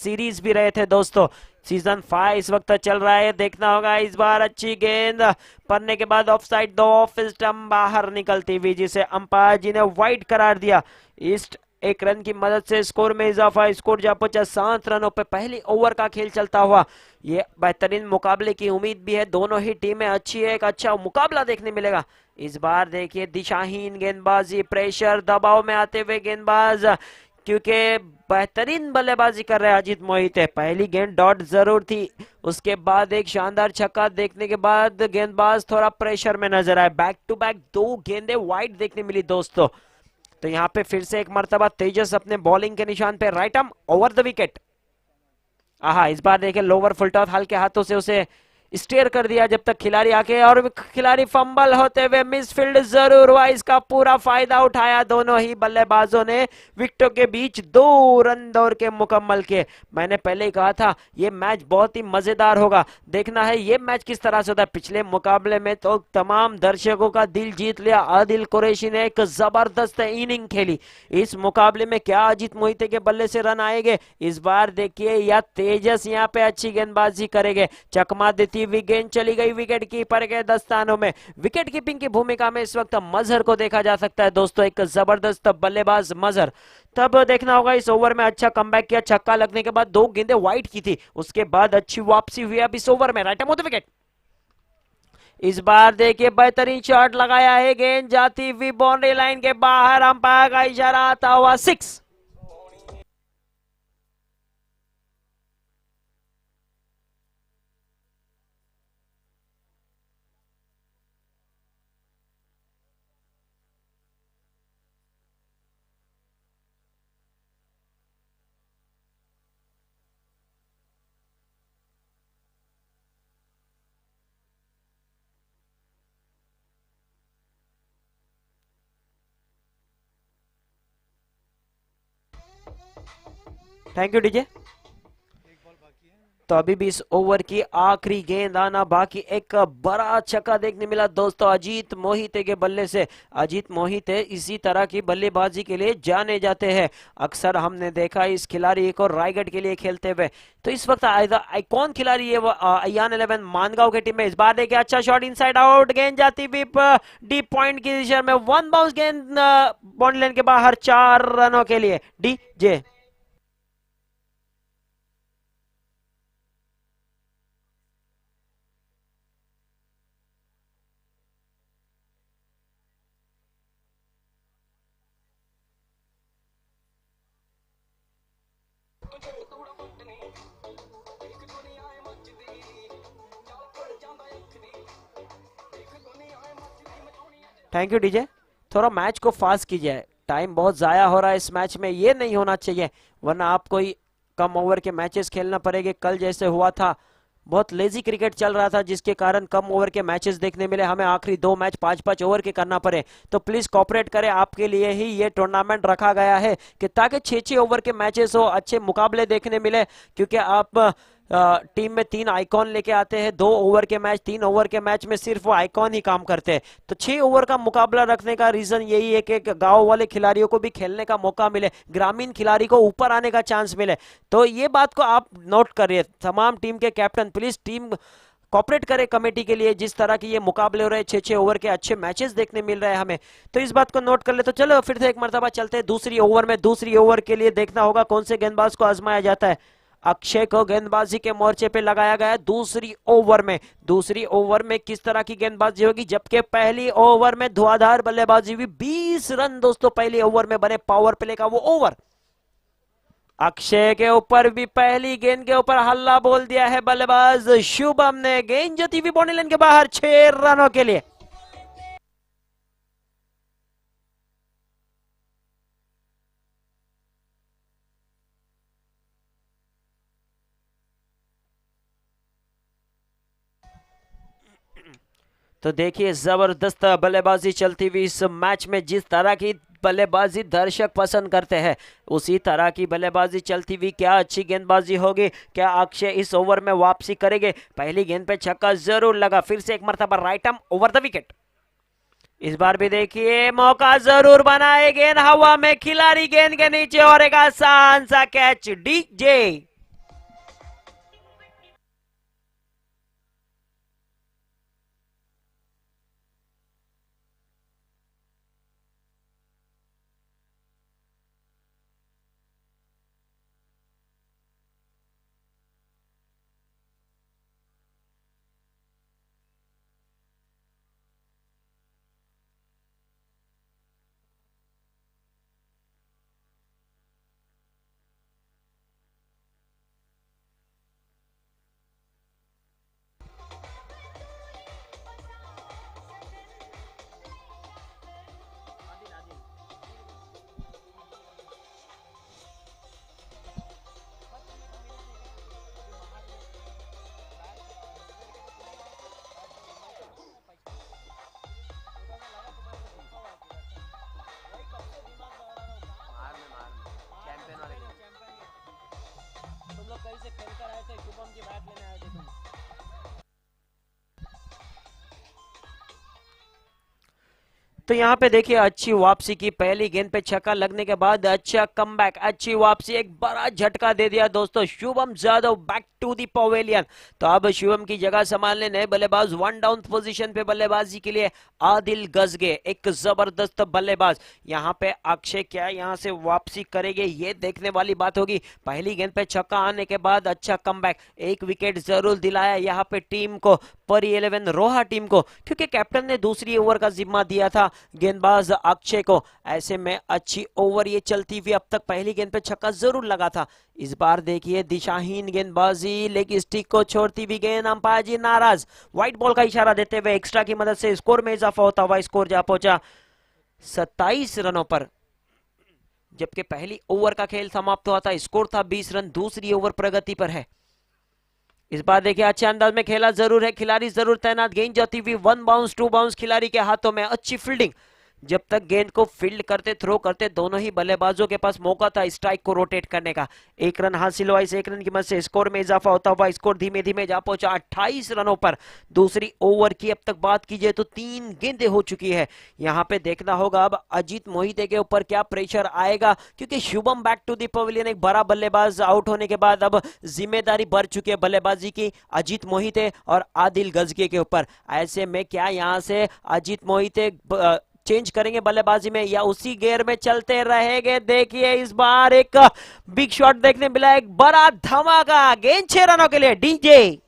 Series भी रहे थे दोस्तों। सीजन 5 इस वक्त चल रहा है, देखना होगा इस बार अच्छी गेंद पड़ने के बाद ऑफ साइड, दो ऑफ स्टंप बाहर निकलती हुई, जिसे अंपायर जी ने वाइड करार दिया। ईस्ट एक रन की मदद से स्कोर में इजाफा, स्कोर जा पहुंचा 7 रनों पे। पहली ओवर का खेल चलता हुआ ये बेहतरीन मुकाबले की उम्मीद भी है, दोनों ही टीमें अच्छी है, एक अच्छा मुकाबला देखने मिलेगा। इस बार देखिए दिशाहीन गेंदबाजी, प्रेशर दबाव में आते हुए गेंदबाज, क्योंकि बेहतरीन बल्लेबाजी कर रहे हैं अजीत मोहिते। पहली गेंद डॉट जरूर थी, उसके बाद एक शानदार छक्का देखने के बाद गेंदबाज थोड़ा प्रेशर में नजर आए। बैक टू बैक 2 गेंदें वाइड देखने मिली दोस्तों। तो यहाँ पे फिर से एक मर्तबा तेजस अपने बॉलिंग के निशान पे, right arm over the wicket. आहा, इस बार देखिए लोअर फुल टॉस हल्के हाथों से उसे स्टेयर कर दिया जब तक खिलाड़ी आके, और खिलाड़ी फंबल होते हुए मिसफील्ड जरूर हुआ, इसका पूरा फायदा उठाया दोनों ही बल्लेबाजों ने। विकेटों के बीच 2 रन दौड़ के मुकम्मल किए। मैंने पहले ही कहा था ये मैच बहुत ही मजेदार होगा, देखना है ये मैच किस तरह से होता है। पिछले मुकाबले में तो तमाम दर्शकों का दिल जीत लिया, आदिल कुरैशी ने एक जबरदस्त इनिंग खेली। इस मुकाबले में क्या अजीत मोहिते के बल्ले से रन आएंगे इस बार, देखिए या तेजस यहाँ पे अच्छी गेंदबाजी करेंगे। चकमा देती हुई गेंद चली गई विकेट कीपर के दस्तानों में। विकेट कीपिंग की भूमिका में इस वक्त मजहर को देखा जा सकता है दोस्तों, एक जबरदस्त बल्लेबाज मजहर। तब देखना होगा इस ओवर में अच्छा कमबैक किया, छक्का लगने के बाद 2 गेंदें वाइड की थी, उसके बाद अच्छी वापसी हुई अब इस ओवर में, राइट ऑफ द विकेट। इस बार देखिए बेहतरीन शॉट लगाया है, गेंद जाती हुई बाउंड्री लाइन के बाहर, अंपायर का इशारा आता हुआ 6। Thank you DJ. तो अभी भी इस ओवर की आखिरी गेंद आना बाकी, एक बड़ा छक्का देखने मिला दोस्तों अजीत मोहिते के बल्ले से। अजीत मोहिते इसी तरह की बल्लेबाजी के लिए जाने जाते हैं, अक्सर हमने देखा इस खिलाड़ी को रायगढ़ के लिए खेलते हुए। तो इस वक्त आइकॉन खिलाड़ी है वो अयान 11 मानगांव की टीम में। इस बार देखिए अच्छा शॉट इनसाइड आउट, गेंद जाती हुई डीप पॉइंट की दिशा में, 1 बाउंस गेंद बाउंड्री लाइन के बाहर, 4 रनों के लिए डीजे। Thank you DJ. थोड़ा मैच को फास्ट कीजिए, टाइम बहुत जाया हो रहा है इस मैच में, ये नहीं होना चाहिए, वरना आपको ही कम ओवर के मैचेस खेलना पड़ेंगे। कल जैसे हुआ था, बहुत लेजी क्रिकेट चल रहा था जिसके कारण कम ओवर के मैचेस देखने मिले, हमें आखिरी 2 मैच 5-5 ओवर के करना पड़े। तो प्लीज कॉपरेट करें, आपके लिए ही ये टूर्नामेंट रखा गया है कि ताकि 6-6 ओवर के मैचेस हो, अच्छे मुकाबले देखने मिले। क्योंकि आप टीम में 3 आइकॉन लेके आते हैं, 2 ओवर के मैच, 3 ओवर के मैच में सिर्फ वो आइकॉन ही काम करते हैं। तो 6 ओवर का मुकाबला रखने का रीजन यही है कि गांव वाले खिलाड़ियों को भी खेलने का मौका मिले, ग्रामीण खिलाड़ी को ऊपर आने का चांस मिले। तो ये बात को आप नोट करिए, तमाम टीम के कैप्टन प्लीज टीम कॉपरेट करे कमेटी के लिए, जिस तरह की ये मुकाबले हो रहे हैं, 6-6 ओवर के अच्छे मैचेस देखने मिल रहे हैं हमें, तो इस बात को नोट कर ले। तो चलो फिर से एक मरतबा चलते हैं दूसरी ओवर में। दूसरी ओवर के लिए देखना होगा कौन से गेंदबाज को आजमाया जाता है। अक्षय को गेंदबाजी के मोर्चे पे लगाया गया है दूसरी ओवर में। दूसरी ओवर में किस तरह की गेंदबाजी होगी, जबकि पहली ओवर में धुआंधार बल्लेबाजी हुई, 20 रन दोस्तों पहली ओवर में बने, पावर प्ले का वो ओवर। अक्षय के ऊपर भी पहली गेंद के ऊपर हल्ला बोल दिया है बल्लेबाज शुभम ने, गेंद जती हुई बाउंड्री लाइन के बाहर, 6 रनों के लिए। तो देखिए जबरदस्त बल्लेबाजी चलती हुई इस मैच में, जिस तरह की बल्लेबाजी दर्शक पसंद करते हैं उसी तरह की बल्लेबाजी चलती हुई। क्या अच्छी गेंदबाजी होगी, क्या अक्षय इस ओवर में वापसी करेंगे। पहली गेंद पे छक्का जरूर लगा, फिर से एक मरतबा right arm over the wicket. इस बार भी देखिए मौका जरूर बना है, गेंद हवा में, खिलाड़ी गेंद के नीचे और एक आसान सा कैच डीजे। से खेलकर आए थे, शुभम की बैट लेने आए थे तुम। तो यहाँ पे देखिए अच्छी वापसी की, पहली गेंद पे छक्का लगने के बाद अच्छा कमबैक, अच्छी वापसी, एक बड़ा झटका दे दिया दोस्तों Shubham Jadhav back to the pavilion. तो अब शुभम की जगह संभालने नए बल्लेबाज, वन डाउन पोजीशन पे बल्लेबाजी के लिए आदिल गजगे, एक जबरदस्त बल्लेबाज। यहाँ पे अक्षय क्या यहाँ से वापसी करेंगे, ये देखने वाली बात होगी। पहली गेंद पे छक्का आने के बाद अच्छा कमबैक, एक विकेट जरूर दिलाया यहाँ पे टीम को, परी 11 रोहा टीम को, क्योंकि कैप्टन ने दूसरी ओवर का जिम्मा दिया था गेंदबाज अक्षय को। ऐसे में अच्छी ओवर ये चलती हुई, अब तक पहली गेंद पे छक्का जरूर लगा था। इस बार देखिए दिशाहीन गेंदबाजी, लेग स्टिक को छोड़ती हुई गेंद, अंपायर जी नाराज, व्हाइट बॉल का इशारा देते हुए एक्स्ट्रा की मदद से स्कोर में इजाफा होता हुआ स्कोर जा पहुंचा 27 रनों पर। जबकि पहली ओवर का खेल समाप्त हुआ था, स्कोर था 20 रन, दूसरी ओवर प्रगति पर है। इस बार देखिए अच्छे अंदाज में खेला जरूर है, खिलाड़ी जरूर तैनात, गेंद जाती हुई 1 बाउंस 2 बाउंस खिलाड़ी के हाथों में, अच्छी फील्डिंग। जब तक गेंद को फील्ड करते, थ्रो करते, दोनों ही बल्लेबाजों के पास मौका था स्ट्राइक को रोटेट करने का। एक रन हासिल हुआ, इस एक रन की मदद से स्कोर में इजाफा होता हुआ स्कोर धीमे धीमे जा पहुंचा 28 रनों पर। दूसरी ओवर की अब तक बात कीजिए तो 3 गेंदें हो चुकी है। यहां पे देखना होगा अब अजीत मोहिते के ऊपर क्या प्रेशर आएगा, क्योंकि Shubham back to the pavilion, एक बड़ा बल्लेबाज आउट होने के बाद अब जिम्मेदारी बढ़ चुकी है बल्लेबाजी की अजीत मोहिते और आदिल गजगे के ऊपर। ऐसे में क्या यहां से अजीत मोहिते चेंज करेंगे बल्लेबाजी में या उसी गेयर में चलते रहेंगे? देखिए इस बार एक बिग शॉट देखने मिला, एक बड़ा धमाका, गेंद 6 रनों के लिए डीजे।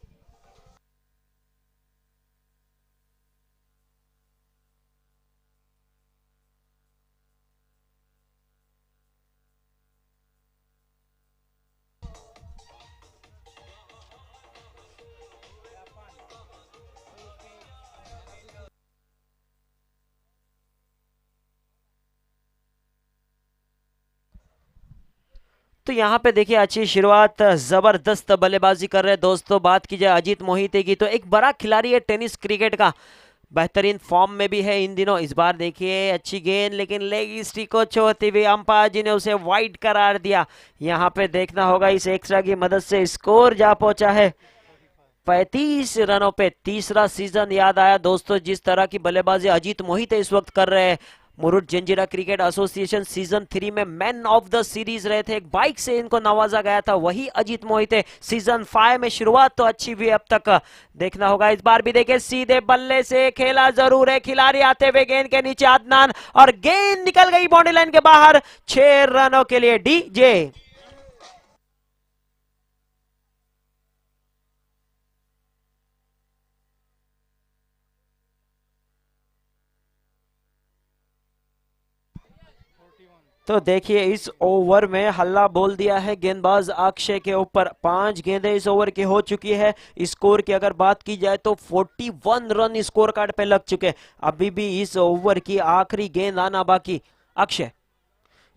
तो यहाँ पे देखिए अच्छी शुरुआत, जबरदस्त बल्लेबाजी कर रहे हैं दोस्तों। बात की जाए अजीत मोहिते की तो एक बड़ा खिलाड़ी है टेनिस क्रिकेट का, बेहतरीन फॉर्म में भी है इन दिनों। इस बार देखिए अच्छी गेंद, लेकिन लेग स्टिक को छोड़ते हुए अंपायर जी ने उसे वाइड करार दिया। यहाँ पे देखना होगा इस एक्स्ट्रा की मदद से स्कोर जा पहुंचा है 35 रनों पे। तीसरा सीजन याद आया दोस्तों, जिस तरह की बल्लेबाजी अजीत मोहिते इस वक्त कर रहे हैं। मुरुड जंजीरा क्रिकेट एसोसिएशन सीजन 3 में मैन ऑफ द सीरीज रहे थे, एक बाइक से इनको नवाजा गया था, वही अजीत मोहिते सीजन 5 में शुरुआत तो अच्छी हुई अब तक। देखना होगा इस बार भी, देखे सीधे बल्ले से खेला जरूर है, खिलाड़ी आते हुए गेंद के नीचे अदनान, और गेंद निकल गई बाउंड्री लाइन के बाहर 6 रनों के लिए डीजे। तो देखिए इस ओवर में हल्ला बोल दिया है गेंदबाज अक्षय के ऊपर। 5 गेंदें इस ओवर की हो चुकी है। स्कोर की अगर बात की जाए तो 41 रन स्कोर कार्ड पे लग चुके। अभी भी इस ओवर की आखिरी गेंद आना बाकी। अक्षय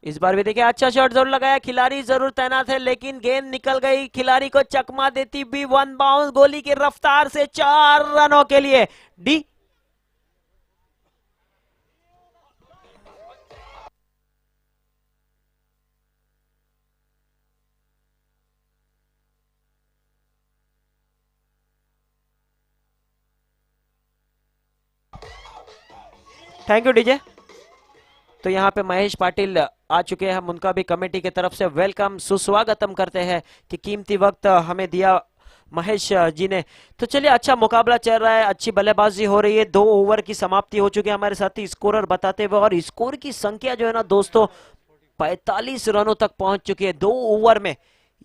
इस बार भी देखिए अच्छा शॉट जरूर लगाया, खिलाड़ी जरूर तैनात है, लेकिन गेंद निकल गई, खिलाड़ी को चकमा देती भी 1 बाउंस, गोली की रफ्तार से 4 रनों के लिए डी। Thank you DJ. तो यहाँ पे महेश पाटिल आ चुके हैं, हम उनका भी कमेटी की तरफ से वेलकम सुस्वागतम करते हैं कि कीमती वक्त हमें दिया महेश जी ने। तो चलिए अच्छा मुकाबला चल रहा है, अच्छी बल्लेबाजी हो रही है, 2 ओवर की समाप्ति हो चुकी है। हमारे साथी स्कोरर बताते हुए, और स्कोर की संख्या जो है ना दोस्तों 45 रनों तक पहुंच चुकी है 2 ओवर में।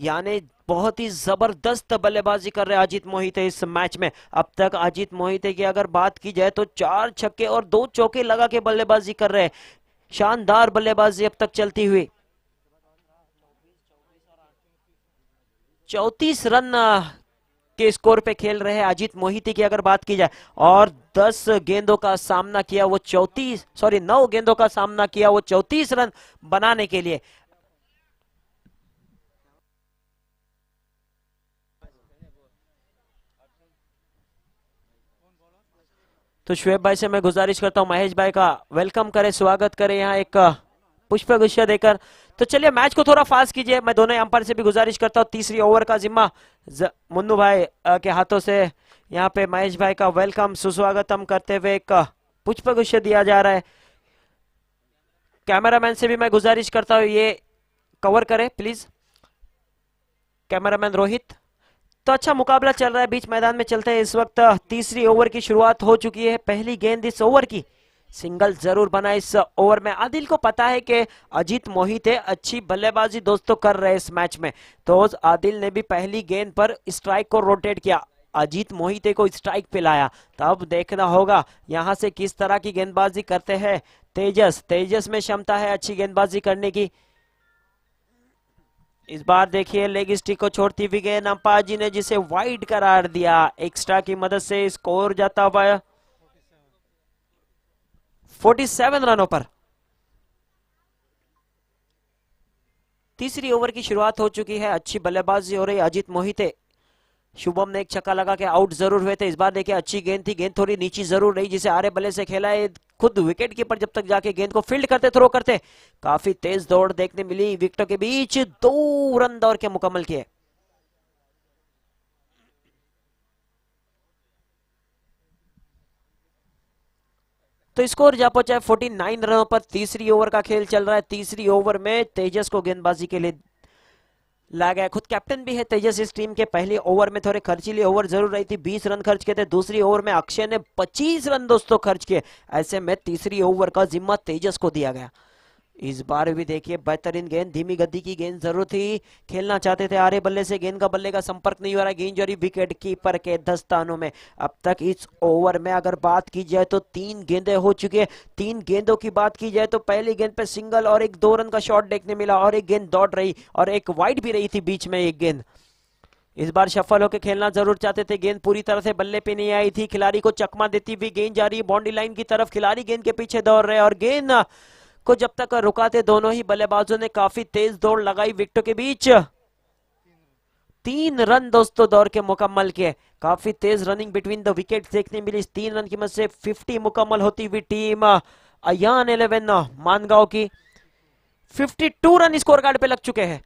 यानी बहुत ही जबरदस्त बल्लेबाजी कर रहे हैं अजीत मोहिते इस मैच में। अब तक अजीत मोहिते की अगर बात की जाए तो 4 छक्के और 2 चौके लगा के बल्लेबाजी कर रहे हैं। शानदार बल्लेबाजी अब तक चलती हुई। 34 रन के स्कोर पे खेल रहे हैं अजीत मोहिते की अगर बात की जाए, और 10 गेंदों का सामना किया वो 9 गेंदों का सामना किया वो 34 रन बनाने के लिए। तो शुएब भाई से मैं गुजारिश करता हूं महेश भाई का वेलकम करें, स्वागत करें यहाँ एक पुष्प गुच्छा देकर। तो चलिए मैच को थोड़ा फास्ट कीजिए, मैं दोनों अंपायर से भी गुजारिश करता हूँ। तीसरी ओवर का जिम्मा मुन्नू भाई के हाथों से यहाँ पे महेश भाई का वेलकम सुस्वागतम करते हुए एक पुष्प गुच्छा दिया जा रहा है। कैमरामैन से भी मैं गुजारिश करता हूँ ये कवर करे प्लीज, कैमरामैन रोहित। तो अच्छा मुकाबला चल रहा है, बीच मैदान में चलते हैं इस वक्त। तीसरी ओवर की शुरुआत हो चुकी है। पहली गेंद इस ओवर की सिंगल जरूर बना इस ओवर में। आदिल को पता है कि अजीत मोहिते अच्छी बल्लेबाजी दोस्तों कर रहे हैं इस मैच में, तो आदिल ने भी पहली गेंद पर स्ट्राइक को रोटेट किया, अजीत मोहिते को स्ट्राइक पे लाया। तब देखना होगा यहां से किस तरह की गेंदबाजी करते हैं तेजस। तेजस में क्षमता है अच्छी गेंदबाजी करने की। इस बार देखिए लेग स्टिक को छोड़ती हुई गेंद अंपायर जी ने जिसे वाइड करार दिया। एक्स्ट्रा की मदद से स्कोर जाता हुआ 47 रनों पर। तीसरी ओवर की शुरुआत हो चुकी है, अच्छी बल्लेबाजी हो रही अजीत मोहिते। शुभम ने एक छक्का लगा के आउट जरूर हुए थे। इस बार देखिए अच्छी गेंद थी, गेंद थोड़ी नीची जरूर रही जिसे आरे बल्ले से खेला है। खुद विकेट कीपर जब तक जाके गेंद को फील्ड करते थ्रो करते, काफी तेज दौड़ देखने मिली विकेटों के बीच। 2 रन दौड़ के मुकम्मल किए। तो स्कोर जा पहुंचा है 49 रनों पर। तीसरी ओवर का खेल चल रहा है। तीसरी ओवर में तेजस को गेंदबाजी के लिए ला गया। खुद कैप्टन भी है तेजस इस टीम के। पहले ओवर में थोड़े खर्चीली ओवर जरूर रही थी, 20 रन खर्च किए थे। दूसरी ओवर में अक्षय ने 25 रन दोस्तों खर्च किए। ऐसे में तीसरी ओवर का जिम्मा तेजस को दिया गया। इस बार भी देखिए बेहतरीन गेंद, धीमी गति की गेंद जरूर थी, खेलना चाहते थे आरे बल्ले से, गेंद का बल्ले का संपर्क नहीं हो रहा। गेंद जरी विकेट कीपर के दस्तानों में। अब तक इस ओवर में अगर बात की जाए तो 3 गेंदें हो चुकी है। 3 गेंदों की बात की जाए तो पहली गेंद पे सिंगल और एक 2 रन का शॉट देखने मिला, और एक गेंद दौड़ रही और एक वाइड भी रही थी बीच में एक गेंद। इस बार सफल होकर खेलना जरूर चाहते थे, गेंद पूरी तरह से बल्ले पे नहीं आई थी। खिलाड़ी को चकमा देती हुई गेंद जा रही बाउंड्री लाइन की तरफ, खिलाड़ी गेंद के पीछे दौड़ रहे और गेंद को जब तक रुकाते दोनों ही बल्लेबाजों ने काफी तेज दौड़ लगाई विकेटों के बीच। 3 रन दोस्तों दौड़ के मुकम्मल किए। काफी तेज रनिंग बिटवीन द विकेट देखने मिली। 3 रन की मदद से 50 मुकम्मल होती हुई टीम अयान 11 मानगांव की 52 रन स्कोर कार्ड पे लग चुके हैं।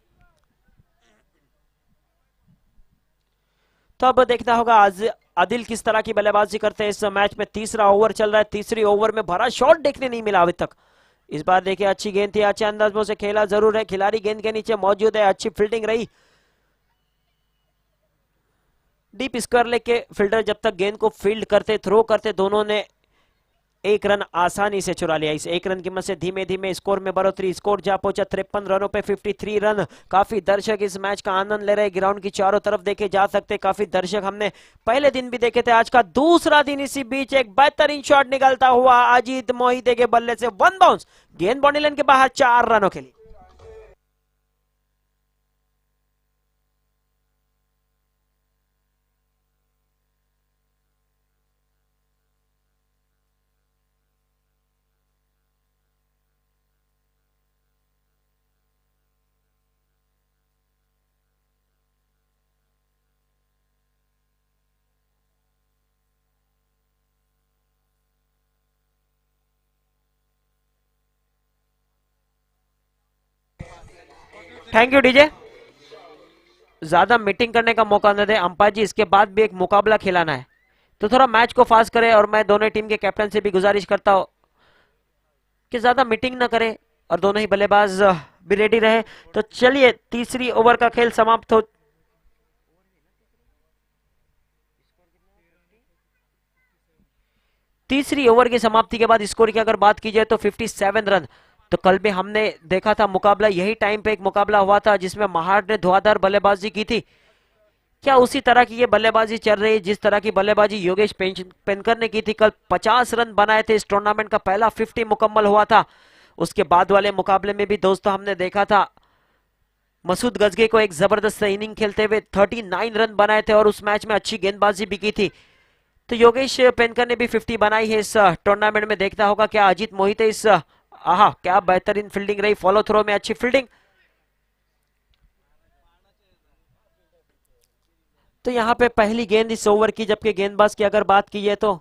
तो अब देखना होगा आज आदिल किस तरह की बल्लेबाजी करते हैं इस मैच में। तीसरा ओवर चल रहा है। तीसरी ओवर में भरा शॉट देखने नहीं मिला अभी तक। इस बार देखिए अच्छी गेंद थी, अच्छे अंदाज में उसे खेला जरूर है। खिलाड़ी गेंद के नीचे मौजूद है, अच्छी फील्डिंग रही। डीप स्क्वायर लेके फील्डर जब तक गेंद को फील्ड करते थ्रो करते, दोनों ने 1 रन आसानी से चुरा लिया। इस 1 रन की मदद से धीमे धीमे स्कोर में बढ़ोतरी। स्कोर जा पहुंचा 53 रनों पे 53 रन। काफी दर्शक इस मैच का आनंद ले रहे। ग्राउंड की चारों तरफ देखे जा सकते काफी दर्शक हमने पहले दिन भी देखे थे। आज का दूसरा दिन, इसी बीच एक बेहतरीन शॉट निकलता हुआ अजीत मोहिते के बल्ले से 1 बाउंस, गेंद बाउंड्री लाइन के बाहर 4 रनों के लिए। Thank you DJ. ज्यादा मीटिंग करने का मौका न दे अंपायर जी, इसके बाद भी एक मुकाबला खिलाना है, तो थोड़ा मैच को फास्ट करें। और मैं दोनों टीम के कैप्टन से भी गुजारिश करता हूं कि ज्यादा मीटिंग ना करे और दोनों ही बल्लेबाज भी रेडी रहे। तो चलिए तीसरी ओवर का खेल समाप्त हो। तीसरी ओवर की समाप्ति के बाद स्कोर की अगर बात की जाए तो 57 रन। तो कल भी हमने देखा था मुकाबला, यही टाइम पे एक मुकाबला हुआ था जिसमें महार ने धुआंधार बल्लेबाजी की थी। क्या उसी तरह की ये बल्लेबाजी चल रही है जिस तरह की बल्लेबाजी योगेश पेनकर ने की थी? कल 50 रन बनाए थे। इस टूर्नामेंट का पहला 50 मुकम्मल हुआ था। उसके बाद वाले मुकाबले में भी दोस्तों हमने देखा था मसूद गजगे को एक जबरदस्त इनिंग खेलते हुए 39 रन बनाए थे और उस मैच में अच्छी गेंदबाजी भी की थी। तो योगेश पेनकर ने भी 50 बनाई है इस टूर्नामेंट में। देखना होगा क्या अजीत मोहिते इस क्या बेहतरीन फील्डिंग रही, फॉलो थ्रो में अच्छी फील्डिंग। तो यहाँ पे पहली गेंद इस ओवर की, जबकि गेंदबाज की अगर बात की जाए तो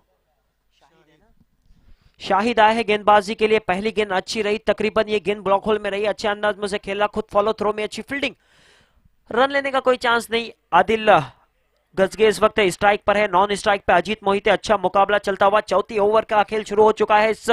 शाहिद आए हैं गेंदबाजी के लिए। पहली गेंद अच्छी रही, तकरीबन ये गेंद ब्लॉक होल में रही, अच्छे अंदाज में से खेला, खुद फॉलो थ्रो में अच्छी फील्डिंग, रन लेने का कोई चांस नहीं। आदिल गजगे इस वक्त स्ट्राइक पर है, नॉन स्ट्राइक पे अजीत मोहिते। अच्छा मुकाबला चलता हुआ, चौथी ओवर का खेल शुरू हो चुका है इस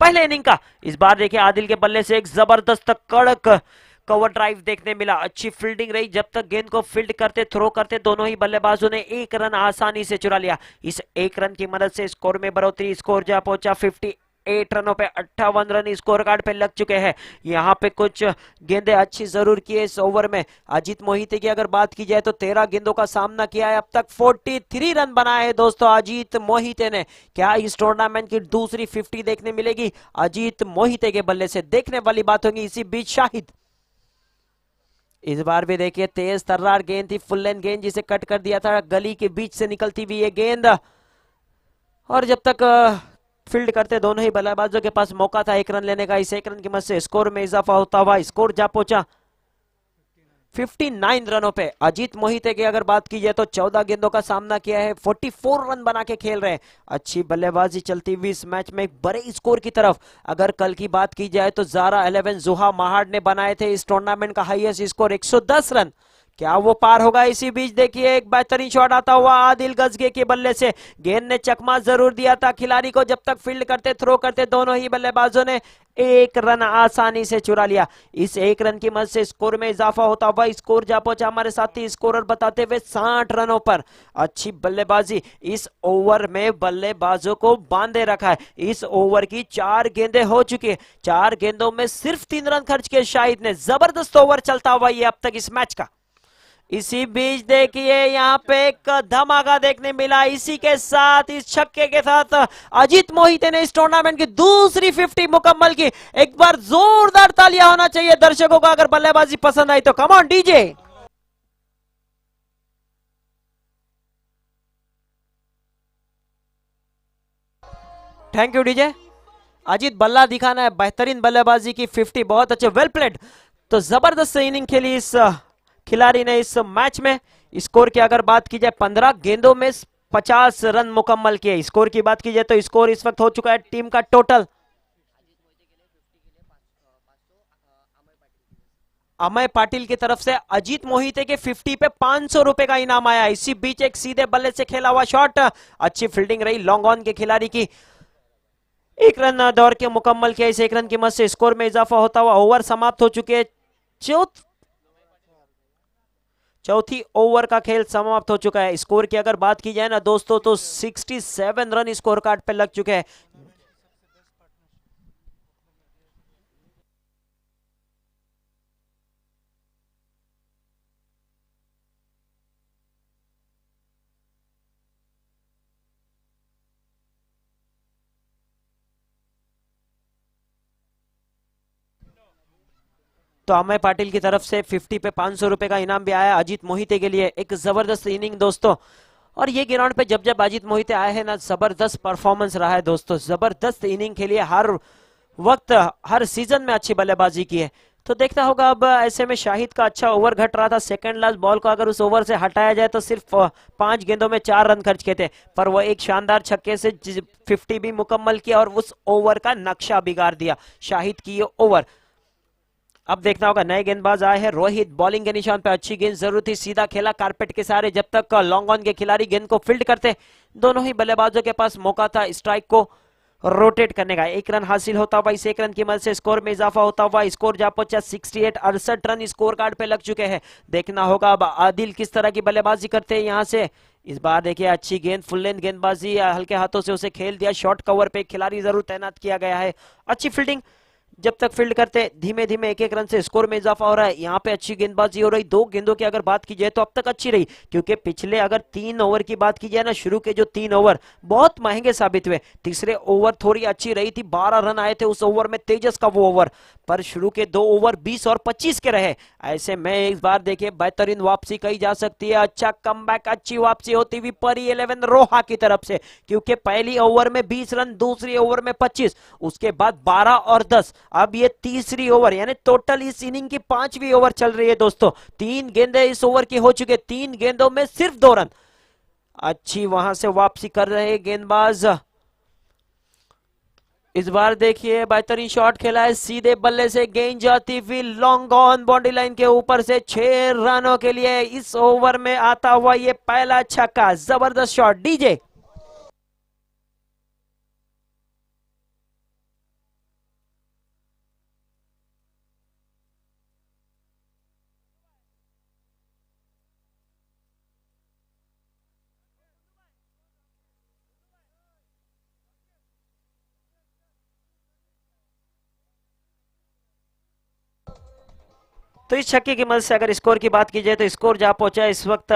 पहले इनिंग का। इस बार देखिए आदिल के बल्ले से एक जबरदस्त कड़क कवर ड्राइव देखने मिला, अच्छी फील्डिंग रही। जब तक गेंद को फील्ड करते, थ्रो करते, दोनों ही बल्लेबाजों ने एक रन आसानी से चुरा लिया। इस एक रन की मदद से स्कोर में बढ़ोतरी, स्कोर जा पहुंचा 58 रनों पे, 58 रन स्कोर कार्ड पे लग चुके हैं। यहाँ पे कुछ गेंदें अच्छी जरूर की है इस ओवर में। अजीत मोहिते की अगर बात की जाए तो 13 गेंदों का सामना किया है, अब तक 43 रन बनाए हैं दोस्तों अजीत मोहिते ने। क्या इस टूर्नामेंट की दूसरी 50 देखने मिलेगी अजीत मोहिते के बल्ले से? देखने वाली बात होगी। इसी बीच शाहिद, इस बार भी देखिए तेज तर्रार गेंद थी, फुल लेंथ गेंद जिसे कट कर दिया था, गली के बीच से निकलती हुई ये गेंद। और जब तक फील्ड करते दोनों ही बल्लेबाजों के पास मौका था एक रन लेने का। इस एक रन की मदद से स्कोर में इजाफा होता हुआ स्कोर जा पहुंचा 59 रनों पे। अजीत मोहिते की अगर बात की जाए तो 14 गेंदों का सामना किया है, 44 रन बना के खेल रहे हैं। अच्छी बल्लेबाजी चलती हुई इस मैच में एक बड़े स्कोर की तरफ। अगर कल की बात की जाए तो ज़ारा 11 जुहा महाड ने बनाए थे इस टूर्नामेंट का हाईएस्ट स्कोर 110 रन। क्या वो पार होगा? इसी बीच देखिए एक बेहतरीन शॉट आता हुआ आदिल गजगे के बल्ले से। गेंद ने चकमा जरूर दिया था खिलाड़ी को, जब तक फील्ड करते, थ्रो करते, दोनों ही बल्लेबाजों ने एक रन आसानी से चुरा लिया। इस एक रन की मदद से स्कोर में इजाफा होता हुआ स्कोर जा पहुंचा हमारे साथी स्कोरर बताते हुए 60 रनों पर। अच्छी बल्लेबाजी, इस ओवर में बल्लेबाजों को बांधे रखा है। इस ओवर की 4 गेंदें हो चुकी है, 4 गेंदों में सिर्फ 3 रन खर्च किए शाहिद ने। जबरदस्त ओवर चलता हुआ ये अब तक इस मैच का। इसी बीच देखिए यहाँ पे एक धमाका देखने मिला। इसी के साथ, इस छक्के के साथ अजीत मोहिते ने इस टूर्नामेंट की दूसरी 50 मुकम्मल की। एक बार जोरदार तालियां होना चाहिए दर्शकों का अगर बल्लेबाजी पसंद आई तो। Come on DJ. Thank you DJ. Ajit बल्ला दिखाना है, बेहतरीन बल्लेबाजी की 50, बहुत अच्छे, वेल प्लेड। तो जबरदस्त इनिंग खेली इस खिलाड़ी ने इस मैच में। स्कोर की अगर बात की जाए 15 गेंदों में 50 रन मुकम्मल किए। स्कोर की बात की जाए तो स्कोर इस वक्त हो चुका है टीम का टोटल। अमय पाटिल की तरफ से अजीत मोहिते के 50 पे 500 रुपए का इनाम आया। इसी बीच एक सीधे बल्ले से खेला हुआ शॉट, अच्छी फील्डिंग रही लॉन्ग ऑन के खिलाड़ी की। एक रन दौड़ के मुकम्मल किया। इस एक रन की मदद से स्कोर में इजाफा होता हुआ ओवर समाप्त हो चुके हैं। चौथी ओवर का खेल समाप्त हो चुका है। स्कोर की अगर बात की जाए ना दोस्तों तो 67 रन स्कोर कार्ड पे लग चुके हैं। तो अमय पाटिल की तरफ से 50 पे 500 रुपए का इनाम भी आया अजीत मोहिते के लिए। एक जबरदस्त इनिंग दोस्तों। और ये ग्राउंड पे जब जब अजीत मोहिते आए हैं ना, जबरदस्त परफॉर्मेंस रहा है दोस्तों। जबरदस्त इनिंग के लिए हर वक्त, हर सीजन में अच्छी बल्लेबाजी की है। तो देखता होगा अब ऐसे में शाहिद का अच्छा ओवर घट रहा था। सेकंड लास्ट बॉल को अगर उस ओवर से हटाया जाए तो सिर्फ 5 गेंदों में 4 रन खर्च किए थे, पर वो एक शानदार छक्के से 50 भी मुकम्मल किया और उस ओवर का नक्शा बिगाड़ दिया शाहिद की ये ओवर। अब देखना होगा, नए गेंदबाज आए हैं रोहित, बॉलिंग के निशान पे। अच्छी गेंद जरूर थी, सीधा खेला कारपेट के सहारे। जब तक लॉन्ग ऑन के खिलाड़ी गेंद को फील्ड करते, दोनों ही बल्लेबाजों के पास मौका था स्ट्राइक को रोटेट करने का। एक रन हासिल होता हुआ इस एक रन की मदद से स्कोर में इजाफा होता हुआ स्कोर जा पहुंचा 68, 68 रन स्कोर कार्ड पे लग चुके हैं। देखना होगा अब आदिल किस तरह की बल्लेबाजी करते हैं यहाँ से। इस बार देखिए अच्छी गेंद, फुल लेंथ गेंदबाजी, हल्के हाथों से उसे खेल दिया। शॉर्ट कवर पे खिलाड़ी जरूर तैनात किया गया है। अच्छी फील्डिंग, जब तक फील्ड करते धीमे धीमे एक एक रन से स्कोर में इजाफा हो रहा है। यहाँ पे अच्छी गेंदबाजी हो रही। 2 गेंदों की अगर बात की जाए तो अब तक अच्छी रही, क्योंकि पिछले अगर 3 ओवर की बात की जाए ना, शुरू के जो 3 ओवर बहुत महंगे साबित हुए। तीसरे ओवर थोड़ी अच्छी रही थी, 12 रन आए थे उस ओवर में, तेजस का वो ओवर। पर शुरू के 2 ओवर 20 और 25 के रहे। ऐसे में इस बार देखिए बेहतरीन वापसी कही जा सकती है। अच्छा कमबैक, अच्छी वापसी होती हुई परी 11 रोहा की तरफ से, क्योंकि पहली ओवर में 20 रन, दूसरी ओवर में 25, उसके बाद 12 और 10। अब ये तीसरी ओवर, यानी टोटल इस इनिंग की 5वीं ओवर चल रही है दोस्तों। 3 गेंदें इस ओवर की हो चुके, 3 गेंदों में सिर्फ 2 रन। अच्छी वहां से वापसी कर रहे गेंदबाज इस बार देखिए बेहतरीन शॉट खेला है, सीधे बल्ले से गेंद जाती हुई लॉन्ग ऑन बाउंड्री लाइन के ऊपर से 6 रनों के लिए इस ओवर में आता हुआ ये पहला छक्का, जबरदस्त शॉट। डीजे तो इस छक्के की मदद से अगर स्कोर की बात की जाए तो स्कोर जा पहुंचा इस वक्त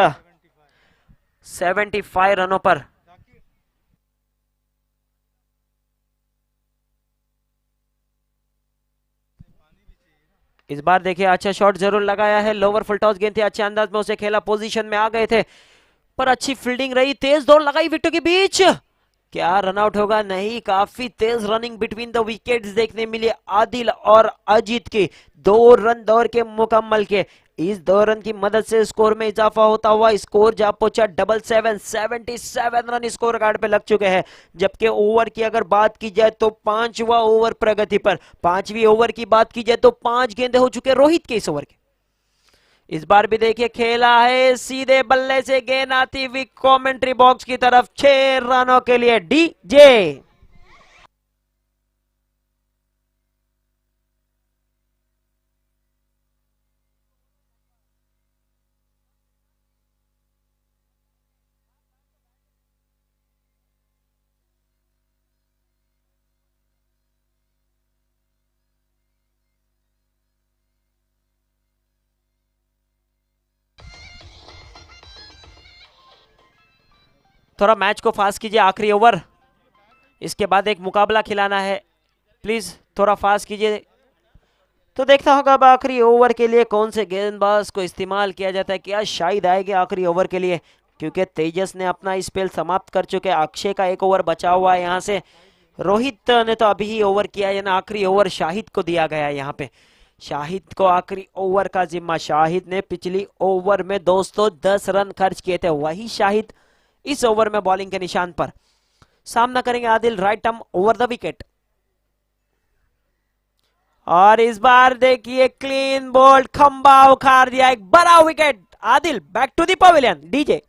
75 रनों पर। इस बार देखिए अच्छा शॉट जरूर लगाया है, लोअर फुल टॉस गेंद थी, अच्छे अंदाज में उसे खेला, पोजीशन में आ गए थे, पर अच्छी फील्डिंग रही, तेज दौड़ लगाई विकेटों के बीच, क्या रनआउट होगा? नहीं, काफी तेज रनिंग बिटवीन द विकेट्स देखने मिली आदिल और अजीत की। 2 रन दौड़ के मुकम्मल के, इस 2 रन की मदद से स्कोर में इजाफा होता हुआ स्कोर जा पहुंचा 77 रन स्कोर कार्ड पे लग चुके हैं। जबकि ओवर की अगर बात की जाए तो 5वां ओवर प्रगति पर, 5वीं ओवर की बात की जाए तो 5 गेंदे हो चुके रोहित के इस ओवर के। इस बार भी देखिए खेला है, सीधे बल्ले से गेंद आती हुई कमेंट्री बॉक्स की तरफ, 6 रनों के लिए। डीजे थोड़ा मैच को फास्ट कीजिए, आखिरी ओवर, इसके बाद एक मुकाबला खिलाना है, प्लीज थोड़ा फास्ट कीजिए। तो देखना होगा अब आखिरी ओवर के लिए कौन से गेंदबाज को इस्तेमाल किया जाता है, क्या शायद आएगी आखिरी ओवर के लिए, क्योंकि तेजस ने अपना स्पेल समाप्त कर चुके हैं, अक्षय का एक ओवर बचा हुआ है यहाँ से, रोहित ने तो अभी ही ओवर किया है ना, आखिरी ओवर शाहिद को दिया गया है यहाँ पे, शाहिद को आखिरी ओवर का जिम्मा। शाहिद ने पिछली ओवर में दोस्तों 10 रन खर्च किए थे, वही शाहिद इस ओवर में बॉलिंग के निशान पर सामना करेंगे Adil, right arm over the wicket. और इस बार देखिए क्लीन बोल्ड, खंबा उखाड़ दिया, एक बड़ा wicket. Adil back to the pavilion. DJ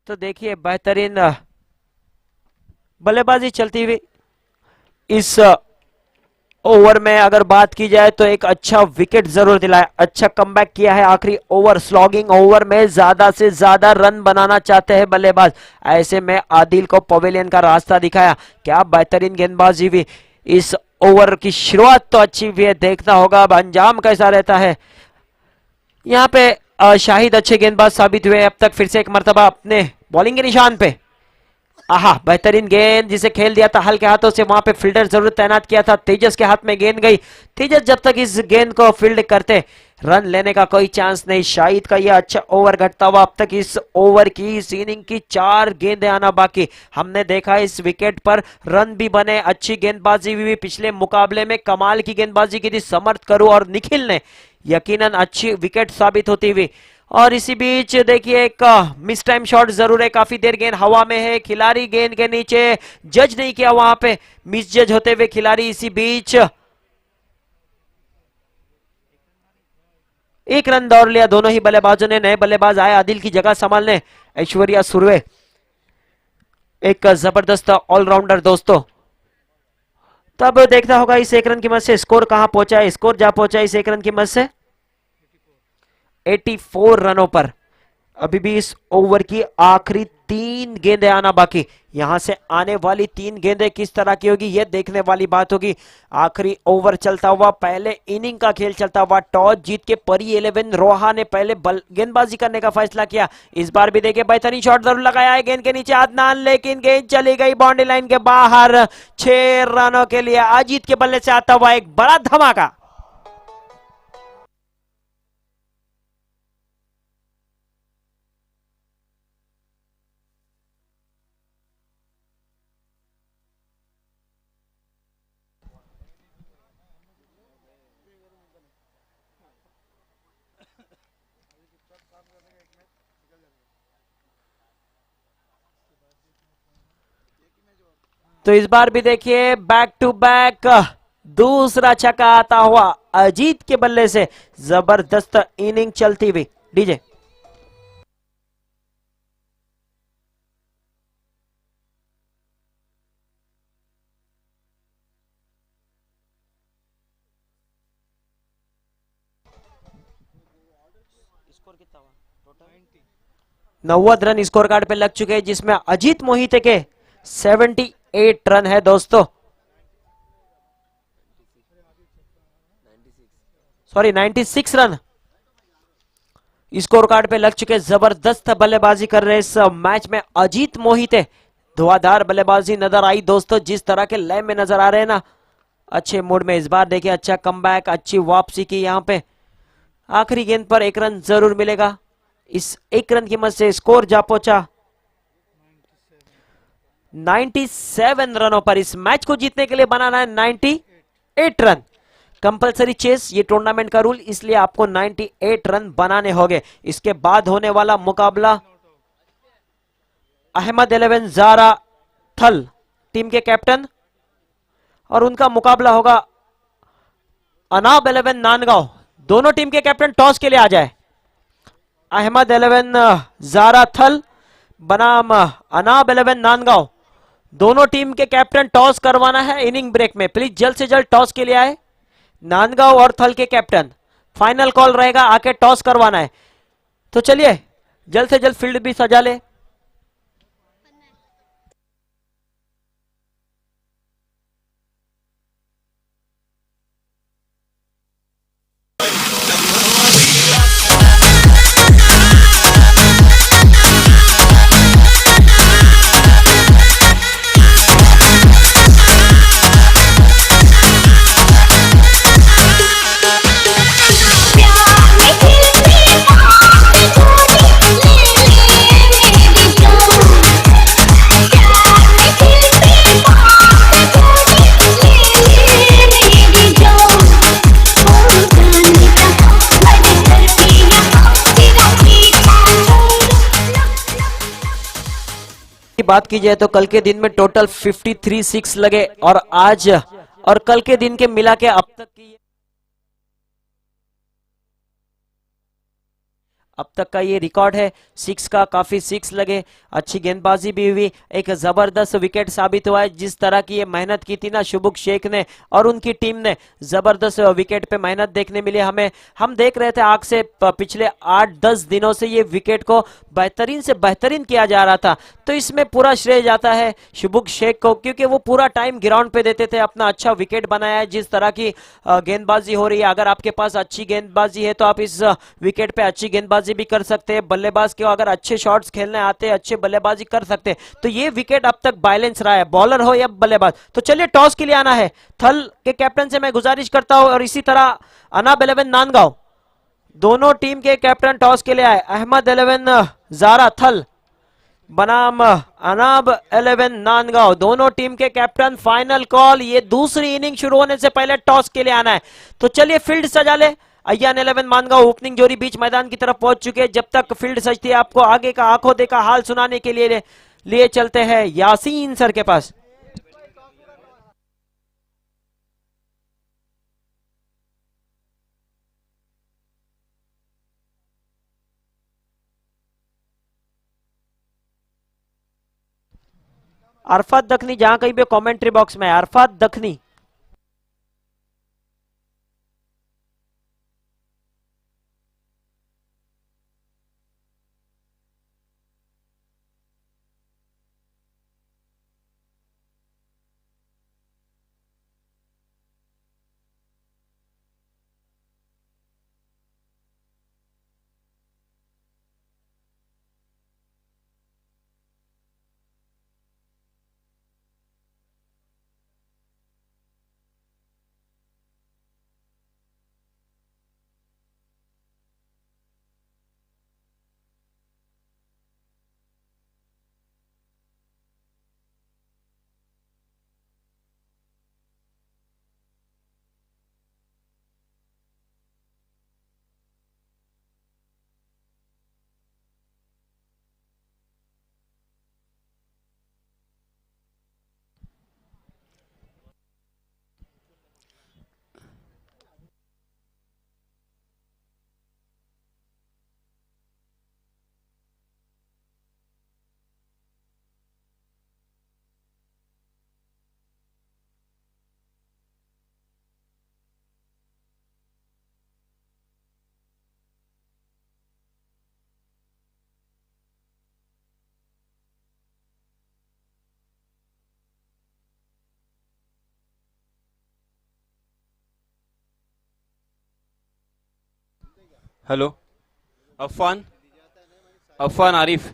तो देखिए बेहतरीन बल्लेबाजी चलती हुई इस ओवर में अगर बात की जाए तो एक अच्छा विकेट जरूर दिलाया, अच्छा कमबैक किया है आखिरी ओवर, स्लॉगिंग ओवर में ज्यादा से ज्यादा रन बनाना चाहते हैं बल्लेबाज, ऐसे में आदिल को पवेलियन का रास्ता दिखाया, क्या बेहतरीन गेंदबाजी हुई। इस ओवर की शुरुआत तो अच्छी हुई है, देखना होगा अब अंजाम कैसा रहता है। यहाँ पे शाहिद अच्छे गेंदबाज साबित हुए अब तक, फिर से एक मर्तबा अपने बॉलिंग के निशान पे, आहा बेहतरीन गेंद जिसे खेल दिया था हल्के हाथों से, वहां पे फील्डर जरूर तैनात किया था, तेजस के हाथ में गेंद गई, तेजस जब तक इस गेंद को फील्ड करते रन लेने का कोई चांस नहीं। शाहिद का यह अच्छा ओवर घटता हुआ, अब तक इस ओवर की इस इनिंग की 4 गेंदें आना बाकी, हमने देखा इस विकेट पर रन भी बने, अच्छी गेंदबाजी भी, पिछले मुकाबले में कमाल की गेंदबाजी की थी समर्थ करू और निखिल ने, यकीनन अच्छी विकेट साबित होती हुई। और इसी बीच देखिए एक मिस टाइम शॉट जरूर है, काफी देर गेंद हवा में है, खिलाड़ी गेंद के नीचे जज नहीं किया, वहां पे मिस जज होते हुए खिलाड़ी। इसी बीच 1 रन दौड़ लिया दोनों ही बल्लेबाजों ने, नए बल्लेबाज आए आदिल की जगह संभालने, ऐश्वर्या सुरवे, एक जबरदस्त ऑलराउंडर दोस्तों। तब देखना होगा इस 1 रन की मदद से स्कोर कहां पहुंचा है, स्कोर जा पहुंचा इस 1 रन की मदद से 84 रनों पर। अभी भी इस ओवर की आखिरी 3 गेंदें आना बाकी। यहां से आने वाली 3 गेंदें किस तरह की होगी ये देखने वाली बात होगी। आखिरी ओवर चलता हुआ, पहले इनिंग का खेल चलता हुआ, टॉस जीत के परी 11 रोहा ने पहले गेंदबाजी करने का फैसला किया। इस बार भी देखिए बेहतरीन शॉट जरूर लगाया है गेंद के नीचे अदनान, लेकिन गेंद चली गई बाउंड्री लाइन के बाहर। 6 रनों के लिए अजीत के बल्ले से आता हुआ एक बड़ा धमाका। तो इस बार भी देखिए बैक टू बैक दूसरा छक्का आता हुआ अजीत के बल्ले से। जबरदस्त इनिंग चलती हुई। डीजे स्कोर कितना हुआ टोटल? 90 रन स्कोर कार्ड पे लग चुके हैं, जिसमें अजीत मोहिते के 78 रन है दोस्तों। सॉरी 96 रन स्कोर कार्ड पे लग चुके। जबरदस्त बल्लेबाजी कर रहे इस मैच में अजीत मोहिते। धुआंधार बल्लेबाजी नजर आई दोस्तों, जिस तरह के लय में नजर आ रहे हैं ना, अच्छे मूड में। इस बार देखिए अच्छा कमबैक, अच्छी वापसी की यहां पे। आखिरी गेंद पर 1 रन जरूर मिलेगा। इस 1 रन की मदद से स्कोर जा पहुंचा 97 रनों पर। इस मैच को जीतने के लिए बनाना है 98 रन। कंपलसरी चेस ये टूर्नामेंट का रूल, इसलिए आपको 98 रन बनाने होंगे। इसके बाद होने वाला मुकाबला अहमद 11 जारा थल टीम के कैप्टन, और उनका मुकाबला होगा अनाब 11 नांदगांव। दोनों टीम के कैप्टन टॉस के लिए आ जाए। अहमद 11 जारा थल बनाम अनाब 11 नांदगांव। दोनों टीम के कैप्टन टॉस करवाना है इनिंग ब्रेक में। प्लीज जल्द से जल्द टॉस के लिए आए। नांदगांव और थल के कैप्टन, फाइनल कॉल रहेगा, आके टॉस करवाना है। तो चलिए जल्द से जल्द फील्ड भी सजा ले। बात की जाए तो कल के दिन में टोटल 53 सिक्स लगे, और आज और कल के दिन के मिला के अब तक का ये रिकॉर्ड है 6 का। काफी 6 लगे, अच्छी गेंदबाजी भी हुई, एक जबरदस्त विकेट साबित हुआ है। जिस तरह की ये मेहनत की थी ना शुभुक शेख ने और उनकी टीम ने, जबरदस्त विकेट पे मेहनत देखने मिली हमें। हम देख रहे थे आग से पिछले 8-10 दिनों से ये विकेट को बेहतरीन से बेहतरीन किया जा रहा था। तो इसमें पूरा श्रेय जाता है शुभुक शेख को, क्योंकि वो पूरा टाइम ग्राउंड पे देते थे, अपना अच्छा विकेट बनाया है। जिस तरह की गेंदबाजी हो रही है, अगर आपके पास अच्छी गेंदबाजी है तो आप इस विकेट पे अच्छी गेंदबाजी भी कर सकते हैं। बल्लेबाज के अगर अच्छे शॉट्स खेलने आते हैं, अच्छे बल्लेबाजी कर सकते हैं। तो ये विकेट अब तक बैलेंस रहा है, बॉलर हो या बल्लेबाज। तो चलिए टॉस के लिए आना है। थल के कैप्टन से मैं गुजारिश करता हूं, और इसी तरह अनाब 11 नांदगांव, दोनों टीम के कैप्टन टॉस के लिए आए। अहमद 11 जारा थल बनाम अनाब 11 नांदगांव, दोनों टीम के कैप्टन। फाइनल कॉल, ये दूसरी इनिंग शुरू होने से पहले टॉस के लिए आना है। तो चलिए फील्ड सजा ले। अय्यान 11 मानगांव ओपनिंग जोड़ी बीच मैदान की तरफ पहुंच चुके हैं। जब तक फील्ड सजती है, आपको आगे का आंखों देखा हाल सुनाने के लिए चलते हैं यासीन सर के पास। अरफात दखनी जहां कहीं भी कमेंट्री बॉक्स में, अरफात दखनी। हेलो, अफान, अफान आरिफ।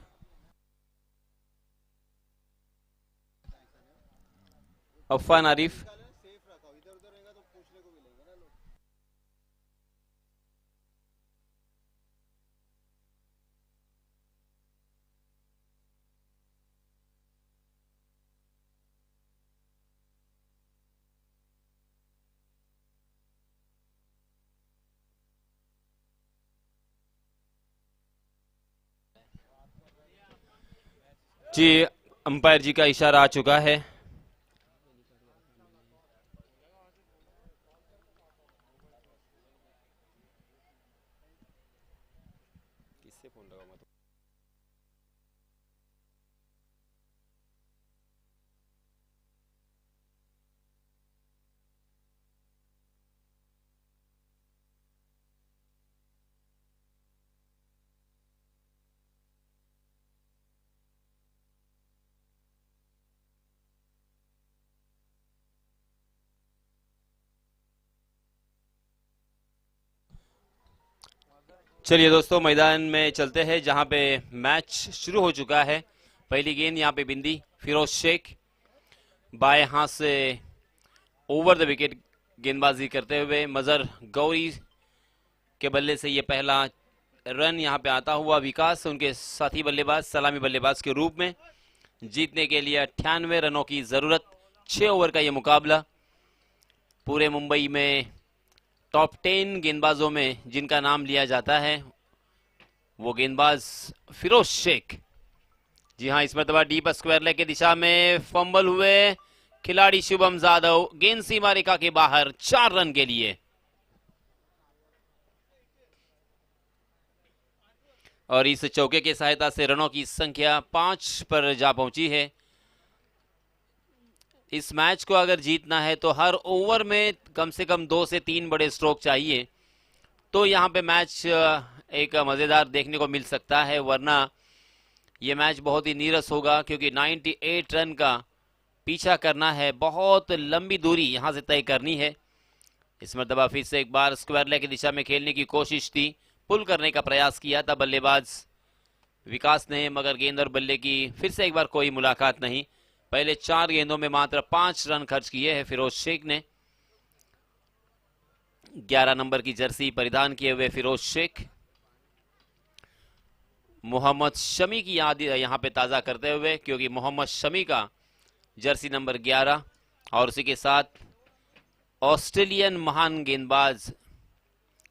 अफान आरिफ। जी, अंपायर जी का इशारा आ चुका है। किससे फोन लगाऊं मैं तो? चलिए दोस्तों, मैदान में चलते हैं जहां पे मैच शुरू हो चुका है। पहली गेंद यहाँ पे बिंदी फिरोज शेख बाएं हाथ से ओवर द विकेट गेंदबाजी करते हुए मजर गौरी के बल्ले से ये पहला रन यहाँ पे आता हुआ विकास उनके साथी बल्लेबाज सलामी बल्लेबाज के रूप में। जीतने के लिए 98 रनों की जरूरत। 6 ओवर का ये मुकाबला। पूरे मुंबई में टॉप 10 गेंदबाजों में जिनका नाम लिया जाता है वो गेंदबाज फिरोज शेख। जी हाँ, इस मरतबा डीप स्क्वायर लेग की दिशा में फंबल हुए खिलाड़ी शुभम जाधव गेंद सीमा रेखा के बाहर 4 रन के लिए। और इस चौके की सहायता से रनों की संख्या 5 पर जा पहुंची है। इस मैच को अगर जीतना है तो हर ओवर में कम से कम 2 से 3 बड़े स्ट्रोक चाहिए, तो यहाँ पे मैच एक मजेदार देखने को मिल सकता है, वरना ये मैच बहुत ही नीरस होगा क्योंकि 98 रन का पीछा करना है, बहुत लंबी दूरी यहां से तय करनी है। इस मरतबा फिर से एक बार स्क्वायर लेग की दिशा में खेलने की कोशिश थी, पुल करने का प्रयास किया था बल्लेबाज विकास ने, मगर गेंद और बल्ले की फिर से एक बार कोई मुलाकात नहीं। पहले 4 गेंदों में मात्र 5 रन खर्च किए हैं फिरोज शेख ने। 11 नंबर की जर्सी परिधान किए हुए फिरोज शेख मोहम्मद शमी की याद यहां पे ताजा करते हुए, क्योंकि मोहम्मद शमी का जर्सी नंबर 11 और उसी के साथ ऑस्ट्रेलियन महान गेंदबाज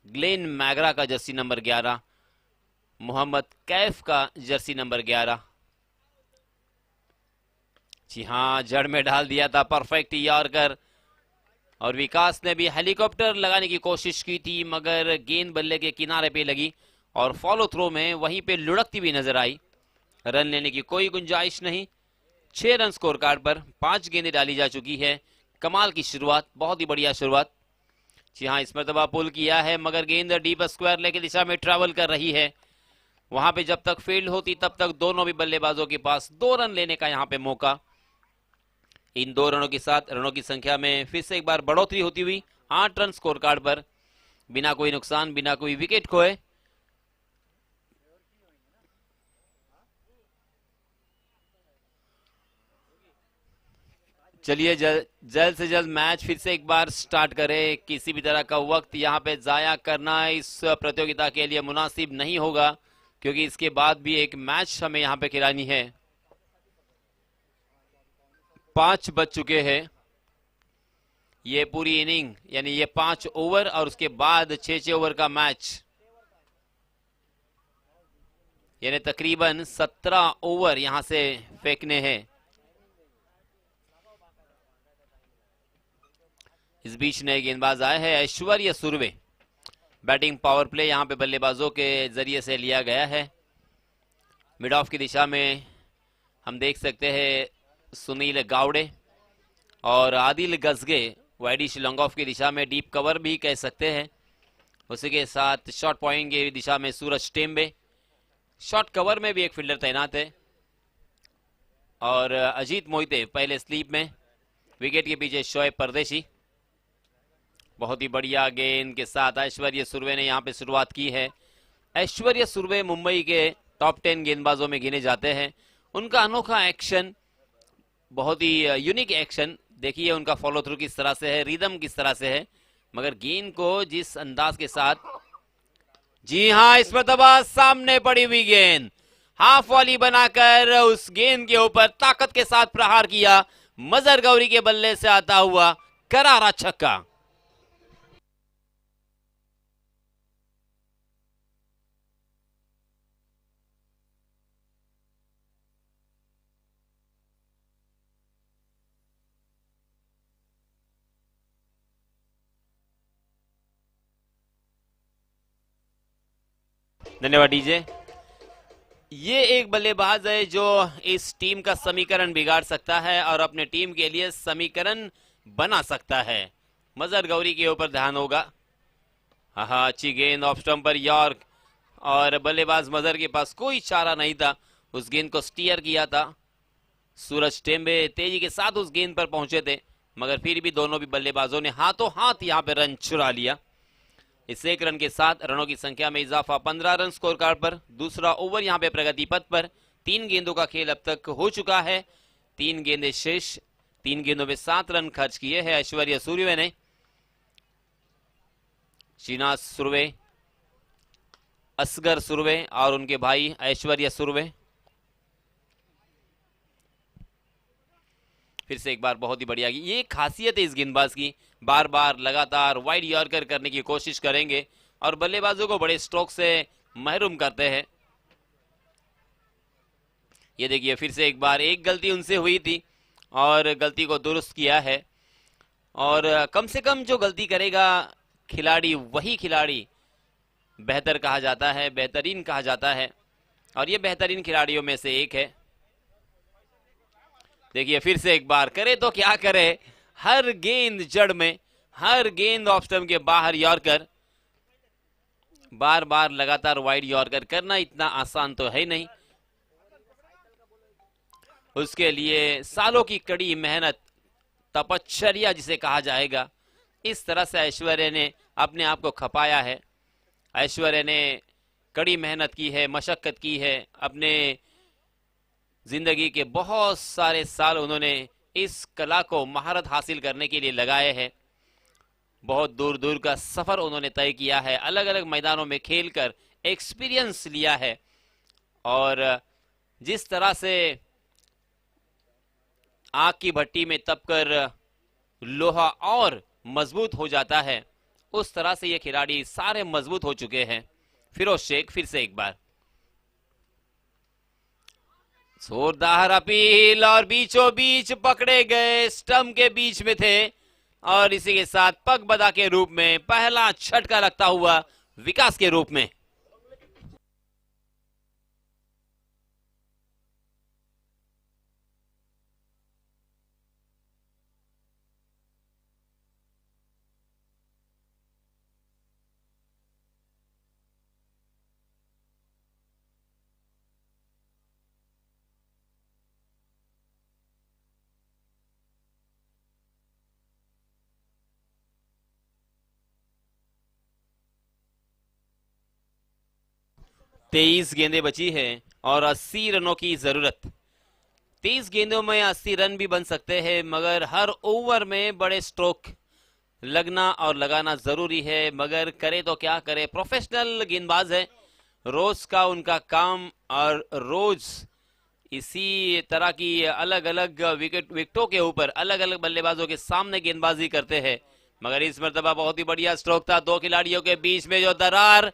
ग्लेन मैगरा का जर्सी नंबर 11, मोहम्मद कैफ का जर्सी नंबर 11। जी हाँ, जड़ में डाल दिया था परफेक्ट यॉर्कर। और विकास ने भी हेलीकॉप्टर लगाने की कोशिश की थी, मगर गेंद बल्ले के किनारे पे लगी और फॉलो थ्रो में वहीं पे लुढ़कती भी नजर आई। रन लेने की कोई गुंजाइश नहीं। 6 रन स्कोर कार्ड पर 5 गेंदें डाली जा चुकी है। कमाल की शुरुआत, बहुत ही बढ़िया शुरुआत। जी हाँ, इस मरतबा पुल किया है, मगर गेंद डीप स्क्वायर लेग की दिशा में ट्रैवल कर रही है। वहां पे जब तक फील्ड होती तब तक दोनों भी बल्लेबाजों के पास 2 रन लेने का यहाँ पे मौका। इन 2 रनों के साथ रनों की संख्या में फिर से एक बार बढ़ोतरी होती हुई 8 रन स्कोर कार्ड पर, बिना कोई नुकसान, बिना कोई विकेट खोए। चलिए जल्द से जल्द मैच फिर से एक बार स्टार्ट करें। किसी भी तरह का वक्त यहाँ पे जाया करना इस प्रतियोगिता के लिए मुनासिब नहीं होगा, क्योंकि इसके बाद भी एक मैच हमें यहाँ पे खिलानी है। 5 बज चुके हैं। ये पूरी इनिंग यानी ये 5 ओवर और उसके बाद 6-6 ओवर का मैच, यानी तकरीबन 17 ओवर यहां से फेंकने हैं। इस बीच नए गेंदबाज आए हैं ऐश्वर्य सुरवे। बैटिंग पावर प्ले यहां पे बल्लेबाजों के जरिए से लिया गया है। मिड ऑफ की दिशा में हम देख सकते हैं सुनील गावड़े और आदिल गजगे वाइडिश लॉन्ग ऑफ की दिशा में, डीप कवर भी कह सकते हैं। उसी के साथ शॉर्ट पॉइंट की दिशा में सूरज टेम्बे, शॉर्ट कवर में भी एक फील्डर तैनात है। और अजीत मोहिते पहले स्लीप में, विकेट के पीछे शोएब परदेशी। बहुत ही बढ़िया गेंद के साथ ऐश्वर्य सुरवे ने यहां पे शुरुआत की है। ऐश्वर्या सुरवे मुंबई के टॉप 10 गेंदबाजों में गिने जाते हैं। उनका अनोखा एक्शन, बहुत ही यूनिक एक्शन, देखिए उनका फॉलो थ्रू किस तरह से है, रिदम किस तरह से है, मगर गेंद को जिस अंदाज के साथ, जी हां इस मरतबा सामने पड़ी हुई गेंद, हाफ वॉली बनाकर उस गेंद के ऊपर ताकत के साथ प्रहार किया। मजहर गौरी के बल्ले से आता हुआ करारा छक्का। धन्यवाद डीजे। ये एक बल्लेबाज है जो इस टीम का समीकरण बिगाड़ सकता है और अपने टीम के लिए समीकरण बना सकता है। मजहर गौरी के ऊपर ध्यान होगा। हाँ, अच्छी गेंद ऑफ स्टंप पर यॉर्क, और बल्लेबाज मजहर के पास कोई चारा नहीं था, उस गेंद को स्टीयर किया था। सूरज टेम्बे तेजी के साथ उस गेंद पर पहुंचे थे, मगर फिर भी दोनों भी बल्लेबाजों ने हाथों हाथ यहां पे रन चुरा लिया। इस एक रन के साथ रनों की संख्या में इजाफा 15 रन स्कोर कार्ड पर। दूसरा ओवर यहां पे प्रगति पथ पर। 3 गेंदों का खेल अब तक हो चुका है, 3 गेंदें शेष। 3 गेंदों में 7 रन खर्च किए हैं ऐश्वर्या सुरवे ने। शीनाज सुरवे, असगर सुरवे और उनके भाई ऐश्वर्या सुरवे। फिर से एक बार बहुत ही बढ़िया, ये खासियत है इस गेंदबाज की, बार बार लगातार वाइड यॉर्कर करने की कोशिश करेंगे और बल्लेबाजों को बड़े स्ट्रोक से महरूम करते हैं। ये देखिए फिर से एक बार, एक गलती उनसे हुई थी और गलती को दुरुस्त किया है। और कम से कम जो गलती करेगा खिलाड़ी, वही खिलाड़ी बेहतर कहा जाता है, बेहतरीन कहा जाता है, और ये बेहतरीन खिलाड़ियों में से एक है। देखिए फिर से एक बार, करे तो क्या करे, हर गेंद जड़ में, हर गेंद ऑफ स्टंप के बाहर यॉर्कर। बार बार लगातार वाइड यॉर्कर करना इतना आसान तो है नहीं, उसके लिए सालों की कड़ी मेहनत, तपश्चर्या जिसे कहा जाएगा, इस तरह से ऐश्वर्या ने अपने आप को खपाया है। ऐश्वर्या ने कड़ी मेहनत की है, मशक्कत की है, अपने जिंदगी के बहुत सारे साल उन्होंने इस कला को महारत हासिल करने के लिए लगाए हैं। बहुत दूर दूर का सफर उन्होंने तय किया है, अलग अलग मैदानों में खेलकर एक्सपीरियंस लिया है, और जिस तरह से आग की भट्टी में तपकर लोहा और मजबूत हो जाता है, उस तरह से ये खिलाड़ी सारे मजबूत हो चुके हैं। फिरोज शेख फिर से एक बार, जोरदार अपील, और बीचों बीच पकड़े गए, स्टंप के बीच में थे, और इसी के साथ पगबदा के रूप में पहला झटका लगता हुआ विकास के रूप में। तेईस गेंदें बची है और 80 रनों की जरूरत। 30 गेंदों में 80 रन भी बन सकते हैं, मगर हर ओवर में बड़े स्ट्रोक लगना और लगाना जरूरी है। मगर करे तो क्या करे, प्रोफेशनल गेंदबाज है, रोज का उनका काम, और रोज इसी तरह की अलग अलग विकेटों के ऊपर अलग अलग बल्लेबाजों के सामने गेंदबाजी करते हैं। मगर इस मर्तबा बहुत ही बढ़िया स्ट्रोक था, 2 खिलाड़ियों के बीच में जो दरार,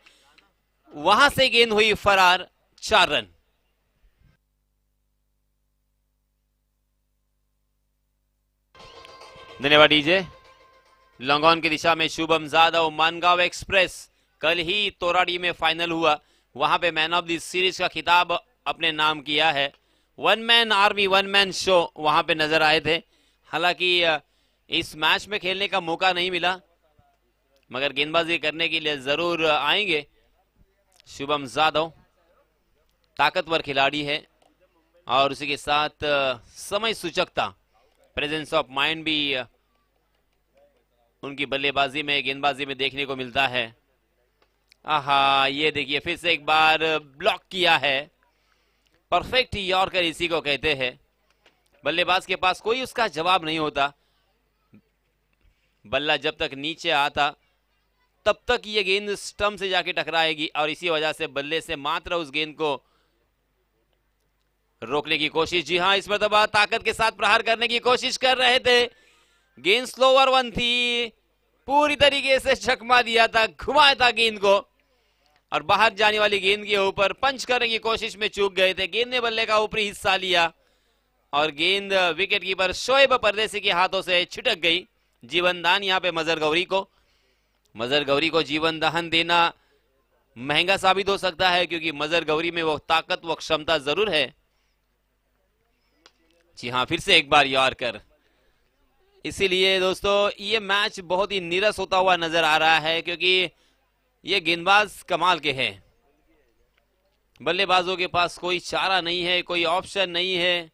वहां से गेंद हुई फरार। 4 रन। धन्यवाद डीजे। लॉन्ग ऑन की दिशा में शुभम जादव, मानगांव एक्सप्रेस, कल ही तोराड़ी में फाइनल हुआ, वहां पे मैन ऑफ द सीरीज का खिताब अपने नाम किया है। 1 मैन आर्मी 1 मैन शो वहां पे नजर आए थे। हालांकि इस मैच में खेलने का मौका नहीं मिला, मगर गेंदबाजी करने के लिए जरूर आएंगे। शुभम जादव ताकतवर खिलाड़ी है, और उसी के साथ समय सूचकता, प्रेजेंस ऑफ माइंड भी उनकी बल्लेबाजी में, गेंदबाजी में देखने को मिलता है। आहा, ये देखिए फिर से एक बार ब्लॉक किया है। परफेक्ट यॉर्कर इसी को कहते हैं। बल्लेबाज के पास कोई उसका जवाब नहीं होता। बल्ला जब तक नीचे आता तब तक ये गेंद स्टंप से जाके टकराएगी और इसी वजह से बल्ले से मात्र उस गेंद को रोकने की कोशिश। जी हां, इस मरतबा ताकत के साथ प्रहार करने की कोशिश कर रहे थे। गेंद स्लोवर वन थी, पूरी तरीके से चकमा दिया था, घुमाया था गेंद को और बाहर जाने वाली गेंद के ऊपर पंच करने की कोशिश में चूक गए थे। गेंद ने बल्ले का ऊपरी हिस्सा लिया और गेंद विकेट कीपर शोएब परदेसी के हाथों से छिटक गई। जीवन दान यहाँ पे मजर गौरी को जीवन दान देना महंगा साबित हो सकता है, क्योंकि मजर गौरी में वो ताकत, वो क्षमता जरूर है। जी हाँ, फिर से एक बार यॉर्कर। इसीलिए दोस्तों ये मैच बहुत ही नीरस होता हुआ नजर आ रहा है, क्योंकि ये गेंदबाज कमाल के हैं। बल्लेबाजों के पास कोई चारा नहीं है, कोई ऑप्शन नहीं है,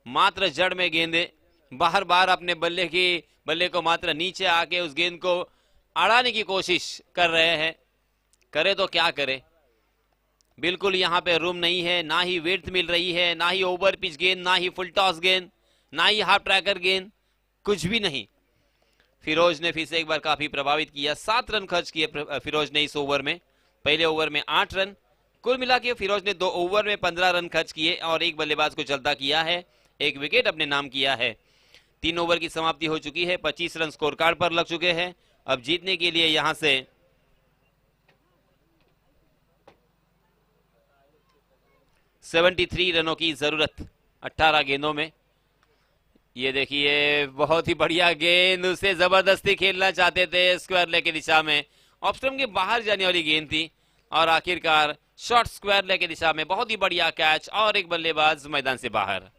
मात्र जड़ में गेंदे बार बार अपने बल्ले को मात्र नीचे आके उस गेंद को अड़ाने की कोशिश कर रहे हैं। करे तो क्या करे, बिल्कुल यहाँ पे रूम नहीं है, ना ही विड्थ मिल रही है, ना ही ओवर पिच गेंद, ना ही फुल टॉस गेंद, ना ही हाफ ट्रैकर गेंद, कुछ भी नहीं। फिरोज ने फिर से एक बार काफी प्रभावित किया। 7 रन खर्च किए फिरोज ने इस ओवर में। पहले ओवर में 8 रन, कुल मिला के फिरोज ने 2 ओवर में 15 रन खर्च किए और एक बल्लेबाज को चलता किया है, एक विकेट अपने नाम किया है। 3 ओवर की समाप्ति हो चुकी है, 25 रन स्कोर कार्ड पर लग चुके हैं। अब जीतने के लिए यहां से 73 रनों की जरूरत 18 गेंदों में। ये देखिए बहुत ही बढ़िया गेंद, उसे जबरदस्ती खेलना चाहते थे स्क्वायर लेग की दिशा में, ऑफ स्टंप के बाहर जाने वाली गेंद थी और आखिरकार शॉर्ट स्क्वायर लेग की दिशा में बहुत ही बढ़िया कैच और एक बल्लेबाज मैदान से बाहर।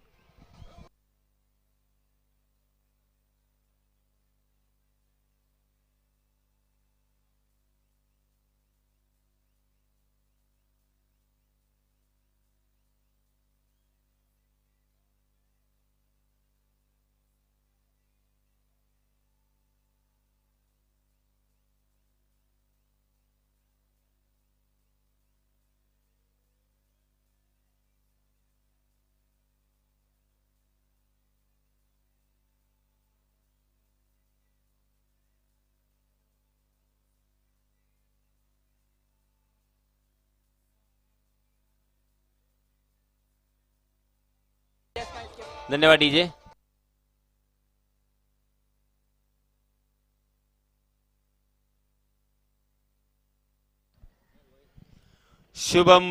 धन्यवाद डीजे। शुभम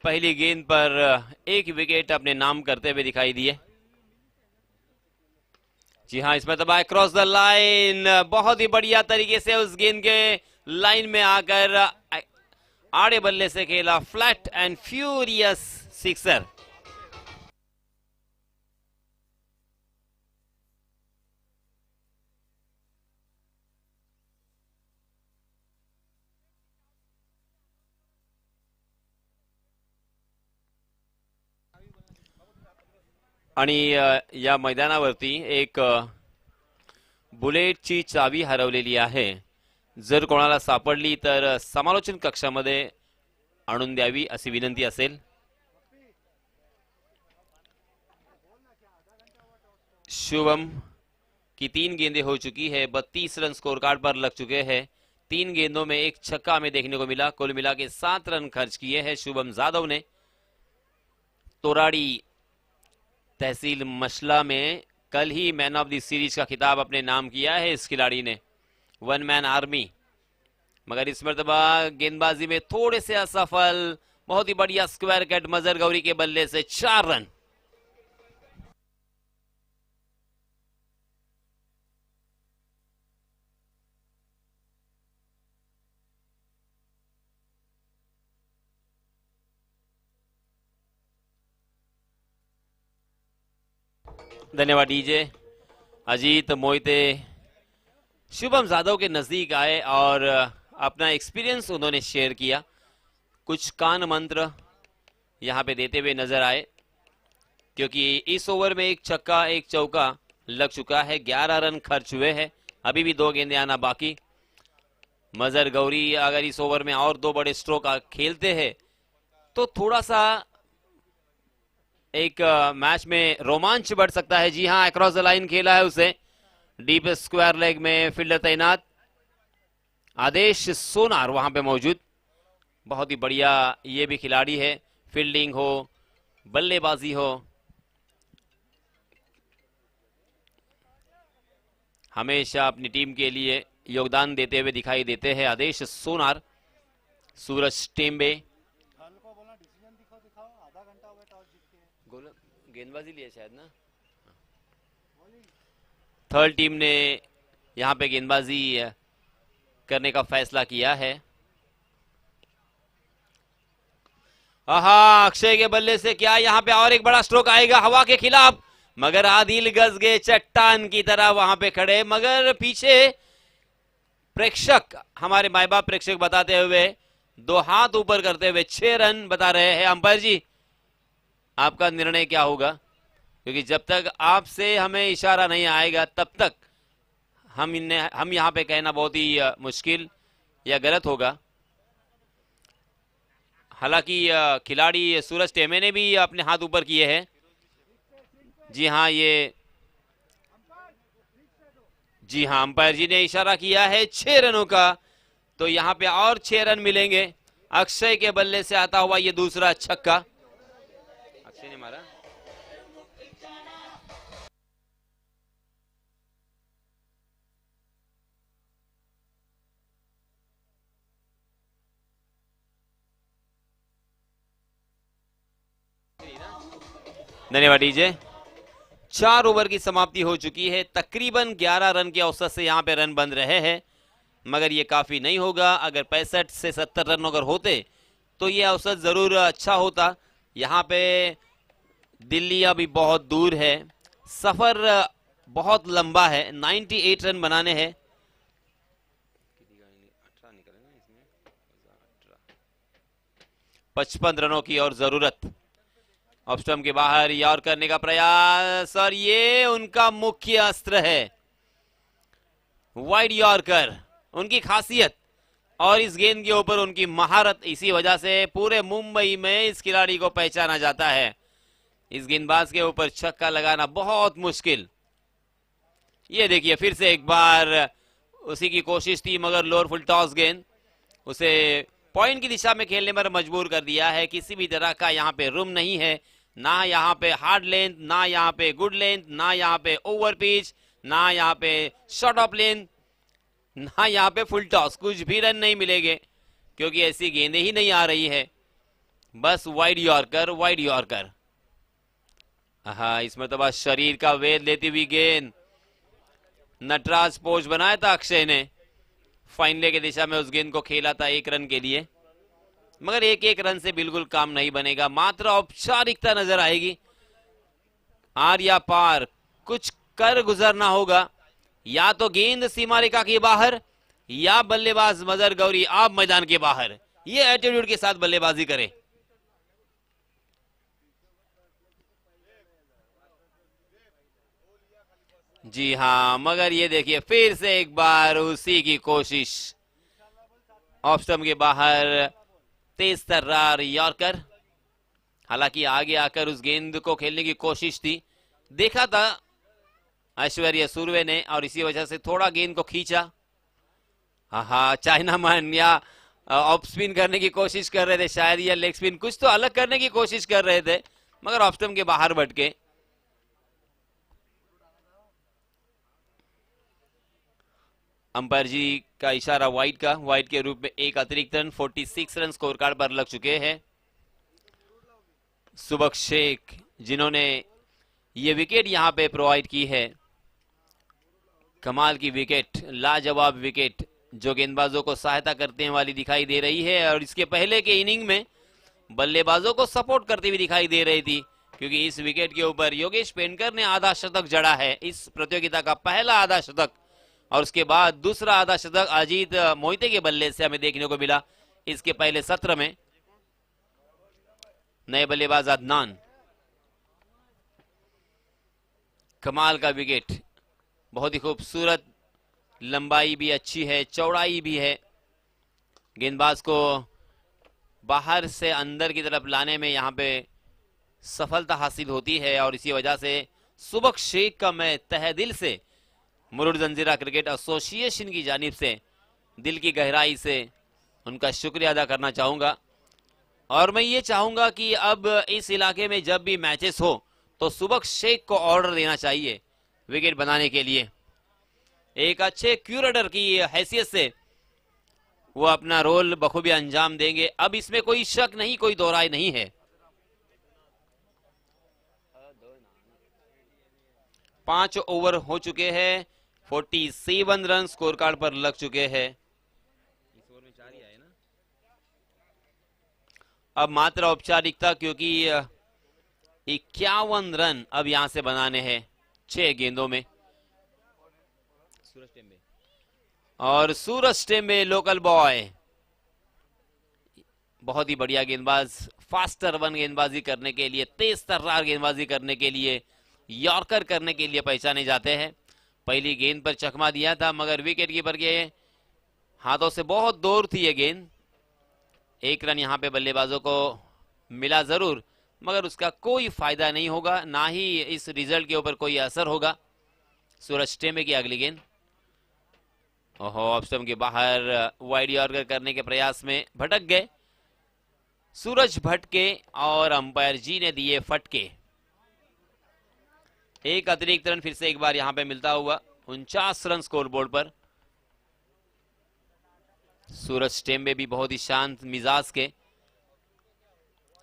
पहली गेंद पर एक विकेट अपने नाम करते हुए दिखाई दिए। जी हाँ, इसमें दबाए क्रॉस द लाइन, बहुत ही बढ़िया तरीके से उस गेंद के लाइन में आकर आड़े बल्ले से खेला, फ्लैट एंड फ्यूरियस सिक्सर। आणि या मैदानावरती एक बुलेटची चावी हरवलेली आहे। जर कोणाला सापडली तर समालोचन कक्षामध्ये आणून द्यावी अशी विनंती असेल। शुभम की 3 गेंदें हो चुकी है, 32 रन स्कोर कार्ड पर लग चुके हैं। 3 गेंदों में एक छक्का हमें देखने को मिला। कुल मिला के 7 रन खर्च किए हैं शुभम जादव ने। तोराड़ी तहसील मशला में कल ही मैन ऑफ द सीरीज का खिताब अपने नाम किया है इस खिलाड़ी ने, 1 मैन आर्मी। मगर इस मरतबा गेंदबाजी में थोड़े से असफल। बहुत ही बढ़िया स्क्वायर कट मजर गौरी के बल्ले से 4 रन। धन्यवाद डीजे। अजीत मोहिते शुभम जादव के नजदीक आए और अपना एक्सपीरियंस उन्होंने शेयर किया, कुछ कान मंत्र यहां पे देते हुए नजर आए, क्योंकि इस ओवर में एक छक्का एक चौका लग चुका है, 11 रन खर्च हुए हैं, अभी भी 2 गेंदें आना बाकी। मजर गौरी अगर इस ओवर में और 2 बड़े स्ट्रोक खेलते हैं तो थोड़ा सा एक मैच में रोमांच बढ़ सकता है। जी हां, अक्रॉस द लाइन खेला है उसे, डीप स्क्वायर लेग में फील्डर तैनात आदेश सोनार वहां पे मौजूद। बहुत ही बढ़िया ये भी खिलाड़ी है, फील्डिंग हो बल्लेबाजी हो हमेशा अपनी टीम के लिए योगदान देते हुए दिखाई देते हैं आदेश सोनार। सूरज टेम्बे गेंदबाजी लिए शायद ना, थर्ड टीम ने यहां पे गेंदबाजी करने का फैसला किया है। अक्षय के बल्ले से क्या यहां पे और एक बड़ा स्ट्रोक आएगा हवा के खिलाफ, मगर आदिल गजगे चट्टान की तरह वहां पे खड़े, मगर पीछे प्रेक्षक हमारे माई बाप प्रेक्षक बताते हुए 2 हाथ ऊपर करते हुए 6 रन बता रहे हैं। अंपायर जी, आपका निर्णय क्या होगा? क्योंकि जब तक आपसे हमें इशारा नहीं आएगा तब तक हम यहाँ पे कहना बहुत ही मुश्किल या गलत होगा। हालांकि खिलाड़ी सूरज टेमे ने भी अपने हाथ ऊपर किए हैं। जी हाँ, जी हाँ, अंपायर जी ने इशारा किया है 6 रनों का, तो यहाँ पे और 6 रन मिलेंगे। अक्षय के बल्ले से आता हुआ ये दूसरा छक्का अक्षय ने मारा। धन्यवाद डीजे। 4 ओवर की समाप्ति हो चुकी है, तकरीबन 11 रन के औसत से यहाँ पे रन बन रहे हैं, मगर ये काफी नहीं होगा। अगर 65 से 70 रन अगर होते तो ये औसत जरूर अच्छा होता। यहाँ पे दिल्ली अभी बहुत दूर है, सफर बहुत लंबा है, 98 रन बनाने हैं। 55 रनों की और जरूरत। ऑफ स्टंप के बाहर यॉर करने का प्रयास, और ये उनका मुख्य अस्त्र है, वाइड यॉर्कर उनकी खासियत और इस गेंद के ऊपर उनकी महारत। इसी वजह से पूरे मुंबई में इस खिलाड़ी को पहचाना जाता है। इस गेंदबाज के ऊपर छक्का लगाना बहुत मुश्किल। ये देखिए फिर से एक बार उसी की कोशिश थी, मगर लोअर फुल टॉस गेंद उसे पॉइंट की दिशा में खेलने पर मजबूर कर दिया है। किसी भी तरह का यहाँ पे रूम नहीं है, ना यहाँ पे हार्ड लेंथ, ना यहाँ पे गुड लेंथ, ना यहाँ पे ओवर पिच, ना यहाँ पे शॉर्ट ऑफ लेंथ, ना यहाँ पे फुल टॉस। कुछ भी रन नहीं मिलेंगे क्योंकि ऐसी गेंदें ही नहीं आ रही है, बस वाइड यॉर्कर वाइड यॉर्कर। हाँ, इस मरतबा शरीर का वेद लेती हुई गेंद, नटराज पोज बनाया था अक्षय ने, फाइनले की दिशा में उस गेंद को खेला था 1 रन के लिए, मगर 1 रन से बिल्कुल काम नहीं बनेगा, मात्र औपचारिकता नजर आएगी। आर या पार कुछ कर गुजरना होगा, या तो गेंद सीमा रेखा के बाहर या बल्लेबाज मजर गौरी आप मैदान के बाहर। ये एटीट्यूड के साथ बल्लेबाजी करे। जी हाँ, मगर ये देखिए फिर से एक बार उसी की कोशिश, ऑफ स्टंप के बाहर तेज तर्रार यॉर्कर। हालांकि आगे आकर उस गेंद को खेलने की कोशिश थी, देखा था ऐश्वर्या सुरवे ने, और इसी वजह से थोड़ा गेंद को खींचा। हाँ, चाइना मैन या ऑफ स्पिन करने की कोशिश कर रहे थे शायद, या लेग स्पिन, कुछ तो अलग करने की कोशिश कर रहे थे, मगर ऑफ स्टंप के बाहर भटके। अंपायर जी का इशारा वाइड का, वाइड के रूप में एक अतिरिक्त रन, 46 रन स्कोर कार्ड पर लग चुके हैं। सुबक शेख जिन्होंने ये विकेट यहां पे प्रोवाइड की है, कमाल की विकेट, लाजवाब विकेट जो गेंदबाजों को सहायता करने वाली दिखाई दे रही है, और इसके पहले के इनिंग में बल्लेबाजों को सपोर्ट करती हुई दिखाई दे रही थी, क्योंकि इस विकेट के ऊपर योगेश पेंडकर ने आधा शतक जड़ा है, इस प्रतियोगिता का पहला आधा शतक, और उसके बाद दूसरा आधा शतक अजीत मोहिते के बल्ले से हमें देखने को मिला इसके पहले सत्र में। नए बल्लेबाज अदनान, कमाल का विकेट, बहुत ही खूबसूरत, लंबाई भी अच्छी है, चौड़ाई भी है, गेंदबाज को बाहर से अंदर की तरफ लाने में यहाँ पे सफलता हासिल होती है और इसी वजह से सुबक शेख का मैं तहे दिल से मुरुड जंजीरा क्रिकेट एसोसिएशन की जानिब से दिल की गहराई से उनका शुक्रिया अदा करना चाहूंगा। और मैं ये चाहूंगा कि अब इस इलाके में जब भी मैचेस हो तो सुबक शेख को ऑर्डर देना चाहिए विकेट बनाने के लिए। एक अच्छे क्यूरेटर की हैसियत से वो अपना रोल बखूबी अंजाम देंगे, अब इसमें कोई शक नहीं, कोई दो राय नहीं है। 5 ओवर हो चुके हैं, 47 रन स्कोर कार्ड पर लग चुके हैं। इस ओवर में 4 ही आए ना। अब मात्र औपचारिकता, क्योंकि 51 रन अब यहां से बनाने हैं 6 गेंदों में। और सूरज टेम्बे लोकल बॉय बहुत ही बढ़िया गेंदबाज, फास्टर वन गेंदबाजी करने के लिए, तेज तर्रार गेंदबाजी करने के लिए, यॉर्कर करने के लिए पहचाने जाते हैं। पहली गेंद पर चकमा दिया था मगर विकेट कीपर के हाथों से बहुत दूर थी ये गेंद। 1 रन यहाँ पे बल्लेबाजों को मिला जरूर मगर उसका कोई फायदा नहीं होगा, ना ही इस रिजल्ट के ऊपर कोई असर होगा। सूरज टेम्बे की अगली गेंद, ओहो, ऑफ स्टंप के बाहर वाइड यॉर्कर करने के प्रयास में भटक गए, सूरज भटके और अंपायर जी ने दिए फटके। एक अतिरिक्त रन फिर से एक बार यहां पे मिलता हुआ 49 रन स्कोर बोर्ड पर। सूरज टेम्बे भी बहुत ही शांत मिजाज के,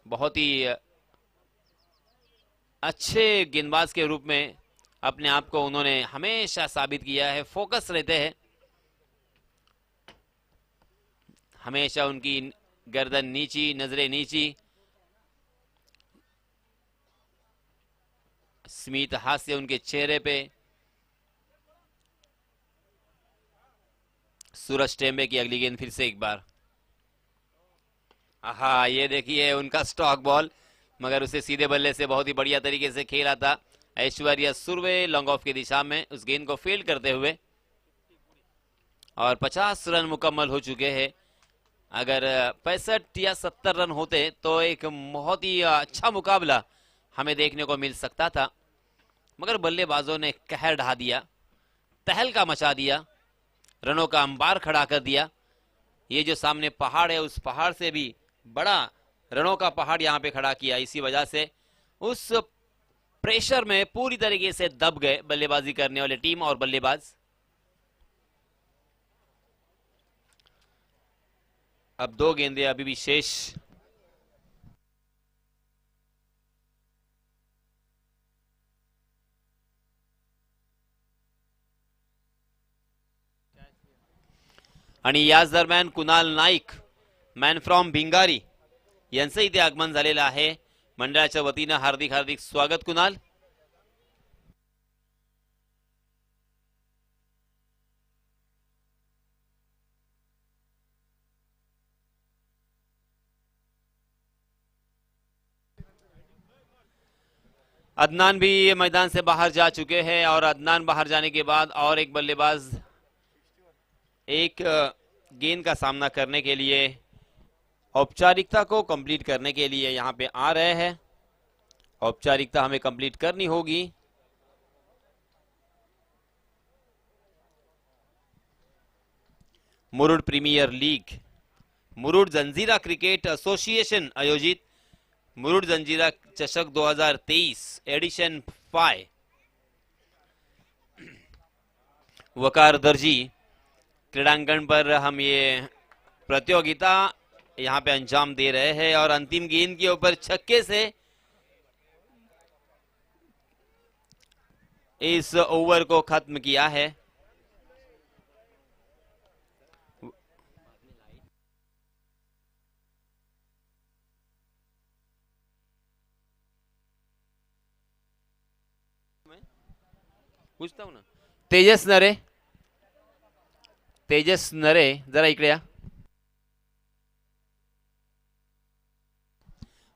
बहुत ही अच्छे गेंदबाज के रूप में अपने आप को उन्होंने हमेशा साबित किया है। फोकस रहते हैं, हमेशा उनकी गर्दन नीची, नजरें नीची, स्मित हास्य उनके चेहरे पे। सूरज टेम्बे की अगली गेंद फिर से एक बार, आहा, ये देखिए उनका स्टॉक बॉल, मगर उसे सीधे बल्ले से बहुत ही बढ़िया तरीके से खेला था ऐश्वर्या सुरवे लॉन्ग ऑफ की दिशा में, उस गेंद को फील्ड करते हुए। और 50 रन मुकम्मल हो चुके हैं। अगर 65 या 70 रन होते तो एक बहुत ही अच्छा मुकाबला हमें देखने को मिल सकता था, मगर बल्लेबाजों ने कहर ढा दिया, तहलका मचा दिया, रनों का अंबार खड़ा कर दिया। ये जो सामने पहाड़ है, उस पहाड़ से भी बड़ा रनों का पहाड़ यहाँ पे खड़ा किया। इसी वजह से उस प्रेशर में पूरी तरीके से दब गए बल्लेबाजी करने वाले टीम और बल्लेबाज। अब 2 गेंदें अभी भी शेष। आणि याच दरम्यान कुणाल नाईक, मॅन फ्रॉम भिंगारी, यांचं इथे आगमन झालेलं आहे। मंडळाच्या वतीनं हार्दिक हार्दिक स्वागत कुणाल। अदनान भी मैदान से बाहर जा चुके हैं और अदनान बाहर जाने के बाद और एक बल्लेबाज एक गेंद का सामना करने के लिए, औपचारिकता को कंप्लीट करने के लिए यहां पे आ रहे हैं। औपचारिकता हमें कंप्लीट करनी होगी। मुरुड प्रीमियर लीग, मुरुड जंजीरा क्रिकेट एसोसिएशन आयोजित मुरुड जंजीरा चषक 2023 एडिशन 5 वकार दर्जी क्रीड़ांगण पर हम ये प्रतियोगिता यहां पे अंजाम दे रहे हैं और अंतिम गेंद के ऊपर छक्के से इस ओवर को खत्म किया है। पूछता हूं ना, तेजस नरे, तेजस नरे जरा इकडे या।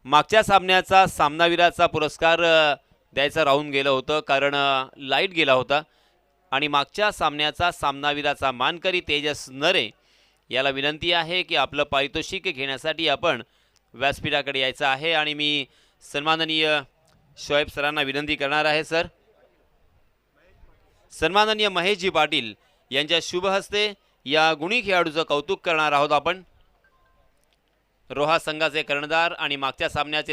मागच्या सामन्याचा सामनावीराचा पुरस्कार द्यायचा राहून गेलं होतं, कारण लाईट गेला होता आणि मागच्या सामन्याचा सामनावीराचा मानकरी तेजस नरे याला विनंती आहे की आपलं पारितोषिक घेण्यासाठी आपण व्यासपीठाकडे यायचं आहे आणि मी सन्माननीय शोएब सरांना विनंती करणार आहे. सर, सन्माननीय महेशजी पाटील यांच्या शुभ हस्ते या गुणी खेळाडूचं कौतुक करणार आहोत आपण. रोहा संघाचे कर्णधार आणि मागच्या सामन्याचे